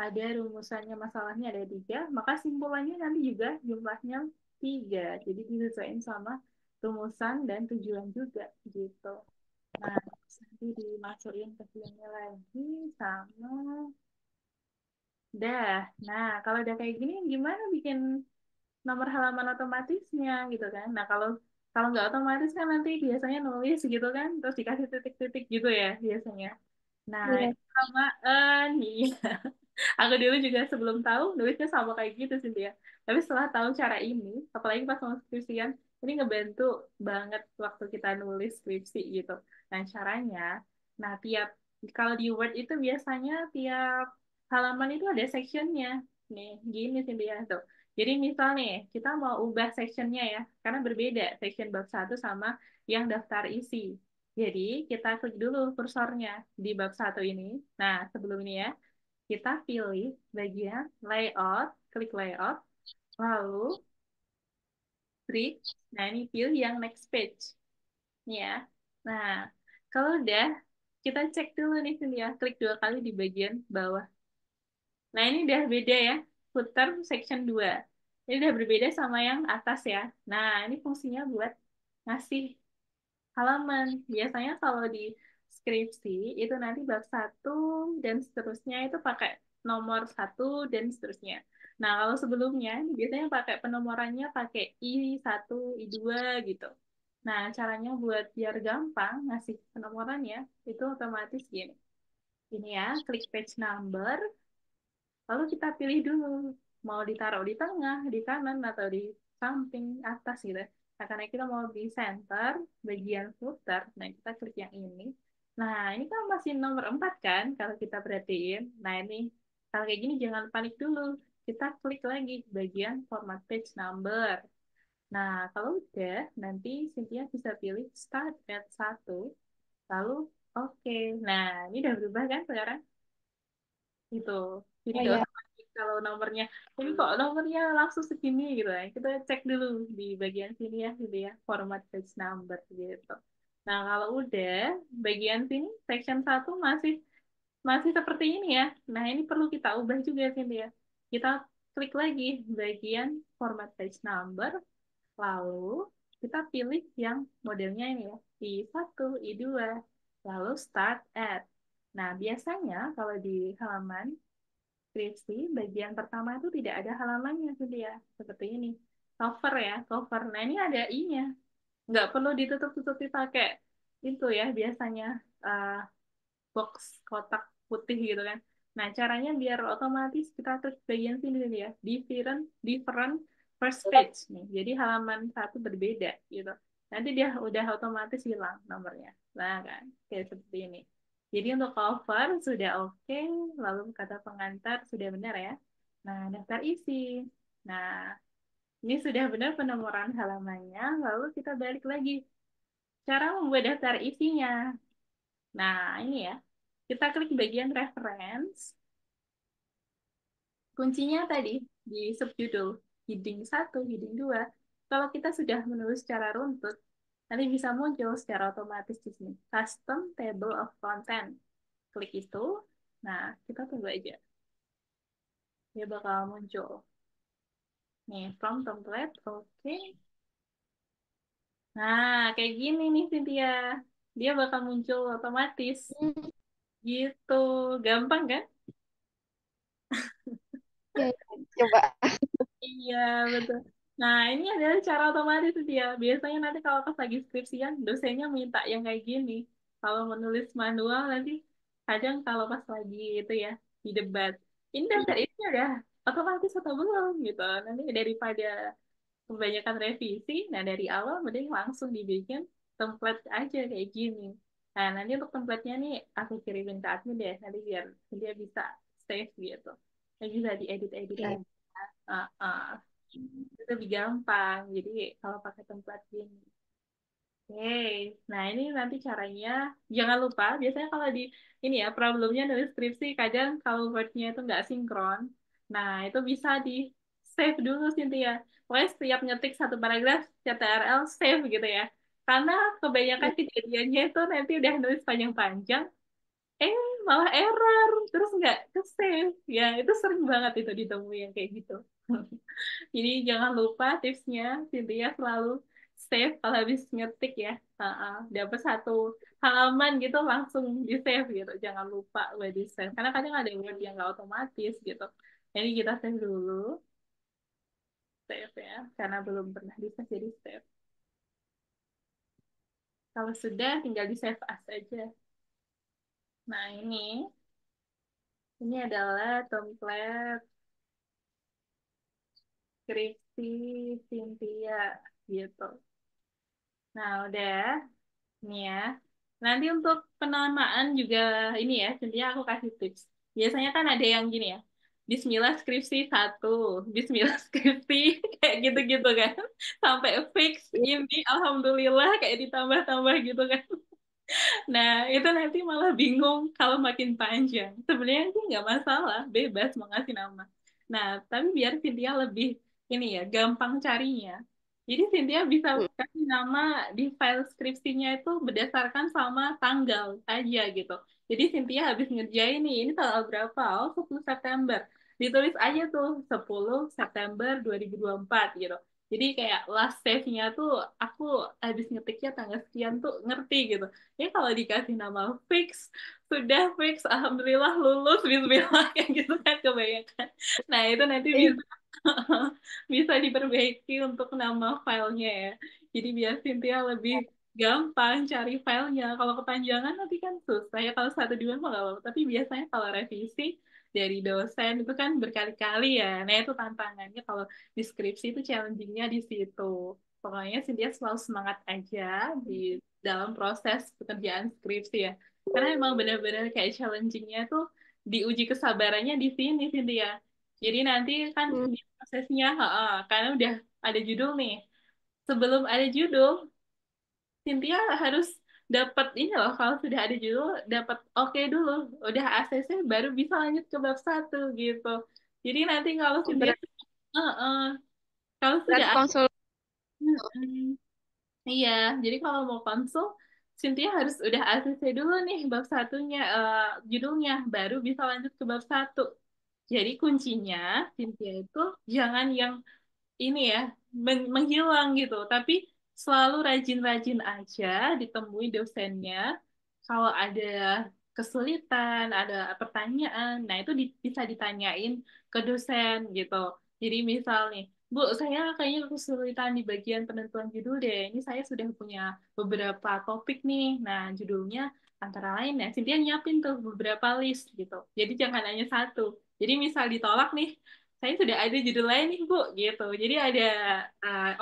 Ada rumusannya masalahnya ada 3, maka simpulannya nanti juga jumlahnya 3. Jadi disesuaikan sama rumusan dan tujuan juga gitu. Nah, nanti dimasukin ke filmnya lagi sama dah. Nah, kalau udah kayak gini gimana bikin nomor halaman otomatisnya gitu kan. Nah, kalau kalau nggak otomatis kan nanti biasanya nulis gitu kan, terus dikasih titik-titik gitu ya biasanya. Nah, Iya. itu samaan nih. Aku dulu juga sebelum tahu nulisnya sama kayak gitu sih dia. Tapi setelah tahu cara ini, apalagi pas mau skripsian, ini ngebantu banget waktu kita nulis skripsi gitu. Nah, caranya, nah tiap kalau di Word itu biasanya tiap halaman itu ada sectionnya. Nih, gini sih dia tuh. Jadi misal nih, kita mau ubah sectionnya ya, karena berbeda section bab 1 sama yang daftar isi. Jadi, kita klik dulu kursornya di bab 1 ini. Nah, sebelum ini ya, kita pilih bagian layout, klik layout, lalu klik, nah ini pilih yang next page, nih ya. Nah, kalau udah, kita cek dulu nih sini ya, klik 2 kali di bagian bawah. Nah, ini udah beda ya, footer section 2. Ini udah berbeda sama yang atas ya. Nah, ini fungsinya buat ngasih halaman. Biasanya kalau di skripsi itu nanti bab 1 dan seterusnya itu pakai nomor 1 dan seterusnya. Nah, kalau sebelumnya ini biasanya pakai penomorannya pakai I1, I2 gitu. Nah, caranya buat biar gampang ngasih penomorannya itu otomatis gini. Ini ya, klik page number, lalu kita pilih dulu mau ditaruh di tengah, di kanan, atau di samping atas gitu. Nah, karena kita mau di center, bagian footer, nah kita klik yang ini. Nah, ini kan masih nomor 4 kan, kalau kita perhatiin. Nah, ini, kalau kayak gini jangan panik dulu. Kita klik lagi bagian format page number. Nah, kalau udah, nanti Cynthia bisa pilih start at 1, lalu oke. Nah, ini udah berubah kan sekarang? Gitu. Jadi Oh gak iya. usah panik kalau nomornya, ini kok nomornya langsung segini gitu ya. Kita cek dulu di bagian sini ya, gitu ya, format page number gitu. Nah, kalau udah bagian sini section 1 masih masih seperti ini ya. Nah, ini perlu kita ubah juga sini ya. Kita klik lagi bagian format page number, lalu kita pilih yang modelnya ini ya, I1, I2, lalu start at. Nah, biasanya kalau di halaman skripsi, bagian pertama itu tidak ada halamannya tuh dia. Seperti ini. Cover ya, cover. Nah, ini ada I-nya. Nggak perlu ditutup-tutupi pakai itu ya, biasanya uh, box kotak putih gitu kan. Nah, caranya biar otomatis kita klik bagian sini nih ya. Different, different first page nih. Jadi halaman 1 berbeda gitu. Nanti dia udah otomatis hilang nomornya. Nah, kan. Kayak seperti ini. Jadi untuk cover sudah oke, lalu kata pengantar sudah benar ya. Nah, daftar isi. Nah, ini sudah benar penomoran halamannya, lalu kita balik lagi. Cara membuat daftar isinya. Nah, ini ya. Kita klik bagian reference. Kuncinya tadi di subjudul heading 1, heading 2. Kalau kita sudah menulis secara runtut, nanti bisa muncul secara otomatis di sini. Custom Table of Content. Klik itu. Nah, kita tunggu aja. Dia bakal muncul. Nih, from template. Oke. Nah, kayak gini nih Cynthia. Dia bakal muncul otomatis. Hmm, Gitu. Gampang kan? ya, ya. Coba. Iya, betul. Nah, ini adalah cara otomatis sih ya. Biasanya nanti kalau pas lagi skripsian, dosennya minta yang kayak gini. Kalau menulis manual nanti, kadang kalau pas lagi itu ya, di debat. Ini daftar isinya udah otomatis atau belum gitu. Nanti daripada kebanyakan revisi, nah dari awal mending langsung dibikin template aja kayak gini. Nah, nanti untuk template-nya nih aku kirimin ke admin deh, nanti biar dia bisa save gitu. Nanti bisa diedit-edit Oke. aja. Ah, ah. Itu lebih gampang. Jadi kalau pakai template gini. Oke, nah ini nanti caranya jangan lupa. Biasanya kalau di ini ya problemnya nulis skripsi kadang kalau wordnya itu nggak sinkron. Nah itu bisa di save dulu Cynthia. Pokoknya setiap ngetik satu paragraf CTRL save gitu ya. Karena kebanyakan Ya. kejadiannya itu nanti udah nulis panjang-panjang, eh malah error, terus nggak ke save. Ya itu sering banget itu ditemui yang kayak gitu. Jadi jangan lupa tipsnya, Cynthia selalu save kalau habis ngetik ya. Dapat satu halaman gitu langsung di save gitu. Jangan lupa buat di save. Karena kadang ada word yang nggak otomatis gitu. Jadi kita save dulu, save ya. Karena belum pernah di save jadi save. Kalau sudah tinggal di save as aja. Nah ini adalah template skripsi Cynthia gitu. Nah udah. Nih ya. Nanti untuk penamaan juga ini ya, jadi aku kasih tips. Biasanya kan ada yang gini ya. Bismillah skripsi satu, Bismillah skripsi kayak gitu-gitu kan. Sampai fix ini alhamdulillah kayak ditambah-tambah gitu kan. Nah, itu nanti malah bingung kalau makin panjang. Sebenarnya sih nggak masalah, bebas mau ngasih nama. Nah, tapi biar Cynthia lebih ini ya, gampang carinya. Jadi Cynthia bisa Hmm. kasih nama di file skripsinya itu berdasarkan sama tanggal aja gitu. Jadi Cynthia habis ngerjain nih, ini tanggal berapa? Oh, 10 September. Ditulis aja tuh 10 September 2024 gitu. Jadi kayak last save-nya tuh aku habis ngetiknya tanggal sekian tuh ngerti gitu. Ya kalau dikasih nama fix, sudah fix, alhamdulillah lulus, bismillah, kayak gitu kan kebanyakan. Nah itu nanti Iya. bisa bisa diperbaiki untuk nama filenya ya. Jadi biar Cynthia lebih gampang cari filenya. Kalau kepanjangan nanti kan susah ya. Kalau satu dua mah nggak apa-apa. Tapi biasanya kalau revisi dari dosen itu kan berkali-kali ya. Nah itu tantangannya kalau deskripsi itu challengingnya di situ. Pokoknya Cynthia selalu semangat aja di dalam proses pekerjaan skripsi ya. Karena emang benar-benar kayak challengingnya tuh diuji kesabarannya di sini Cynthia. Jadi nanti kan Hmm. di prosesnya, karena udah ada judul nih. Sebelum ada judul, Cynthia harus dapat ini loh, kalau sudah ada judul, dapat oke dulu. Udah ACC baru bisa lanjut ke bab satu gitu. Jadi nanti kalau Oh, Cynthia, uh, uh, kalau sudah berarti konsul. mm, iya, jadi kalau mau konsul, Cynthia harus udah ACC dulu nih bab satunya, judulnya, baru bisa lanjut ke bab satu. Jadi kuncinya, Cynthia itu jangan yang ini ya menghilang gitu tapi selalu rajin-rajin aja ditemui dosennya kalau ada kesulitan ada pertanyaan nah itu bisa ditanyain ke dosen gitu jadi misal nih Bu saya kayaknya kesulitan di bagian penentuan judul deh ini saya sudah punya beberapa topik nih nah judulnya antara lain ya Cynthia nyiapin tuh beberapa list gitu jadi jangan hanya satu jadi misal ditolak nih saya sudah ada judul lain nih Bu gitu jadi ada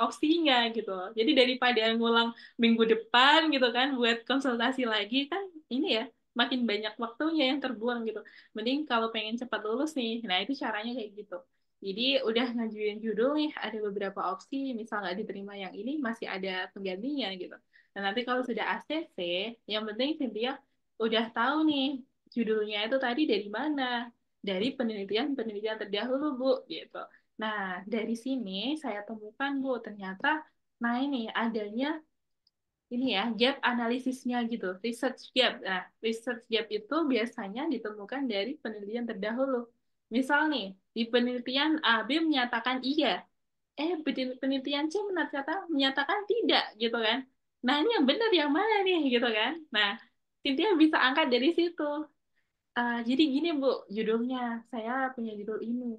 opsinya gitu jadi daripada ngulang minggu depan gitu kan buat konsultasi lagi kan ini ya makin banyak waktunya yang terbuang gitu. Mending kalau pengen cepat lulus nih, nah itu caranya kayak gitu. Jadi udah ngajuin judul nih, ada beberapa opsi, misal nggak diterima yang ini, masih ada penggantinya gitu. Dan nanti kalau sudah ACC, yang penting Cynthia udah tahu nih judulnya itu tadi dari mana, dari penelitian-penelitian terdahulu, Bu, gitu. Nah, dari sini saya temukan, Bu, ternyata, nah ini adanya ini ya, gap analisisnya gitu, research gap. Nah, research gap itu biasanya ditemukan dari penelitian terdahulu. Misal nih, di penelitian A, B menyatakan iya, penelitian C menyatakan tidak, gitu kan. Nah, ini yang benar yang mana nih, gitu kan. Nah, Cynthia bisa angkat dari situ. Jadi gini Bu, judulnya saya punya judul ini.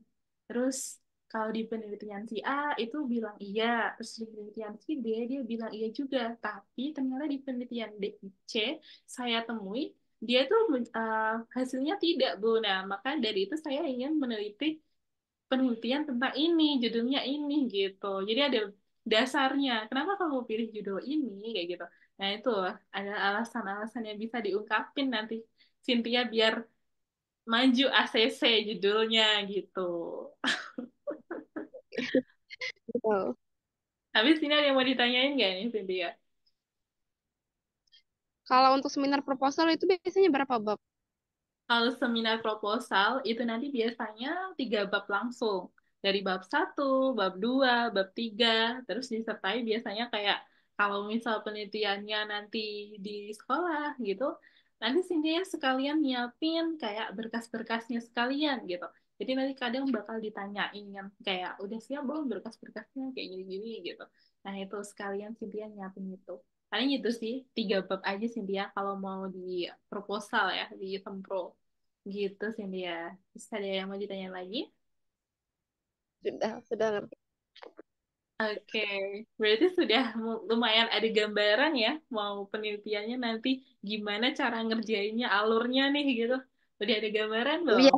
Terus kalau di penelitian si A itu bilang iya, terus di penelitian si B dia bilang iya juga. Tapi ternyata di penelitian C saya temui dia tuh hasilnya tidak Bu. Nah, maka dari itu saya ingin meneliti penelitian tentang ini, judulnya ini gitu. Jadi ada dasarnya. Kenapa kamu pilih judul ini kayak gitu. Nah, itu ada alasan-alasan yang bisa diungkapin nanti Cynthia biar maju ACC judulnya gitu. Gitu. Habis ini ada yang mau ditanyain nggak nih Cynthia? Kalau untuk seminar proposal itu biasanya berapa bab? Kalau seminar proposal itu nanti biasanya 3 bab langsung. Dari bab 1, bab 2, bab 3, terus disertai biasanya kayak kalau misal penelitiannya nanti di sekolah gitu, nanti Cynthia sekalian nyiapin kayak berkas-berkasnya sekalian gitu. Jadi nanti kadang bakal ditanyain yang kayak udah siap belum berkas-berkasnya kayak gini-gini gitu. Nah itu sekalian Cynthia nyiapin itu. Paling itu sih 3 bab aja Cynthia kalau mau di proposal ya di Sempro gitu Cynthia. Terus ada yang mau ditanya lagi? Sudah ngerti. Oke, berarti sudah lumayan ada gambaran ya mau penelitiannya nanti gimana cara ngerjainnya alurnya nih gitu. Udah ada gambaran Iya, belum?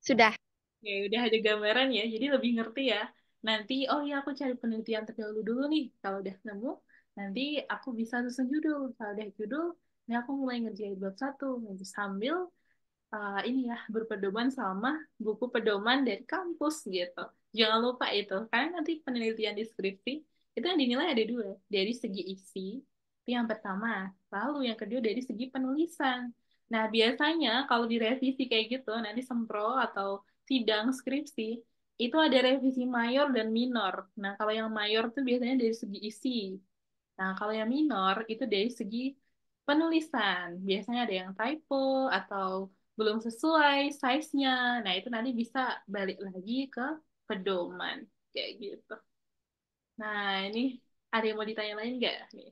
sudah. Ya, udah ada gambaran ya, jadi lebih ngerti ya. Nanti, oh ya aku cari penelitian terdahulu dulu nih. Kalau udah nemu, nanti aku bisa susun judul. Kalau udah judul, ini aku mulai ngerjain bab 1. Nanti sambil ini ya berpedoman sama buku pedoman dari kampus gitu. Jangan lupa itu, karena nanti penelitian deskripsi itu yang dinilai ada 2, dari segi isi, itu yang pertama, lalu yang kedua dari segi penulisan. Nah, biasanya kalau direvisi kayak gitu, nanti sempro atau sidang skripsi, itu ada revisi mayor dan minor. Nah, kalau yang mayor tuh biasanya dari segi isi. Nah, kalau yang minor itu dari segi penulisan. Biasanya ada yang typo atau belum sesuai size-nya. Nah, itu nanti bisa balik lagi ke pedoman. Kayak gitu. Nah, ini ada yang mau ditanya lain nggak? Nih,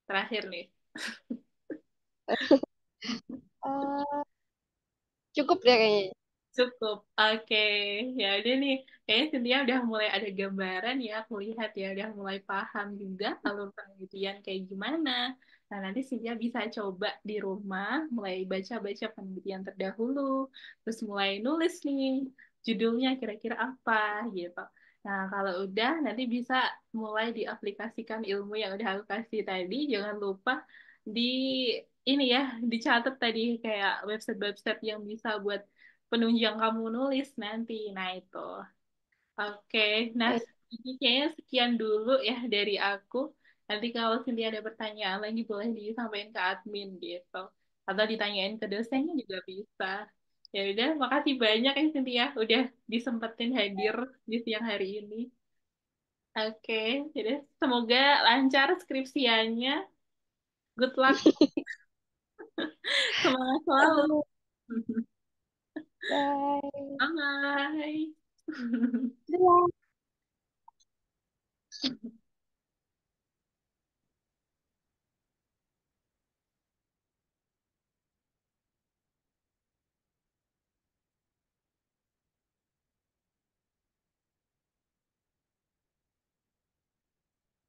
terakhir nih. Eh, cukup deh kayaknya. Cukup. Oke. Ya udah nih. Kayaknya Cynthia udah mulai ada gambaran ya. Aku lihat ya. Udah mulai paham juga alur penelitian kayak gimana. Nah, nanti Cynthia bisa coba di rumah. Mulai baca-baca penelitian terdahulu. Terus mulai nulis nih. Judulnya kira-kira apa gitu. Nah, kalau udah nanti bisa mulai diaplikasikan ilmu yang udah aku kasih tadi. Jangan lupa di ini ya, dicatat tadi kayak website-website yang bisa buat penunjang kamu nulis nanti. Nah, itu. Oke, nah Baik. ini kayaknya sekian dulu ya dari aku. Nanti kalau Cynthia ada pertanyaan lagi boleh disampaikan ke admin gitu. Atau ditanyain ke dosennya juga bisa. Ya udah, makasih banyak ya Cynthia udah disempetin hadir di siang hari ini. Oke, jadi semoga lancar skripsiannya. Good luck, semangat selalu. Aduh, bye. Bye. Dadah.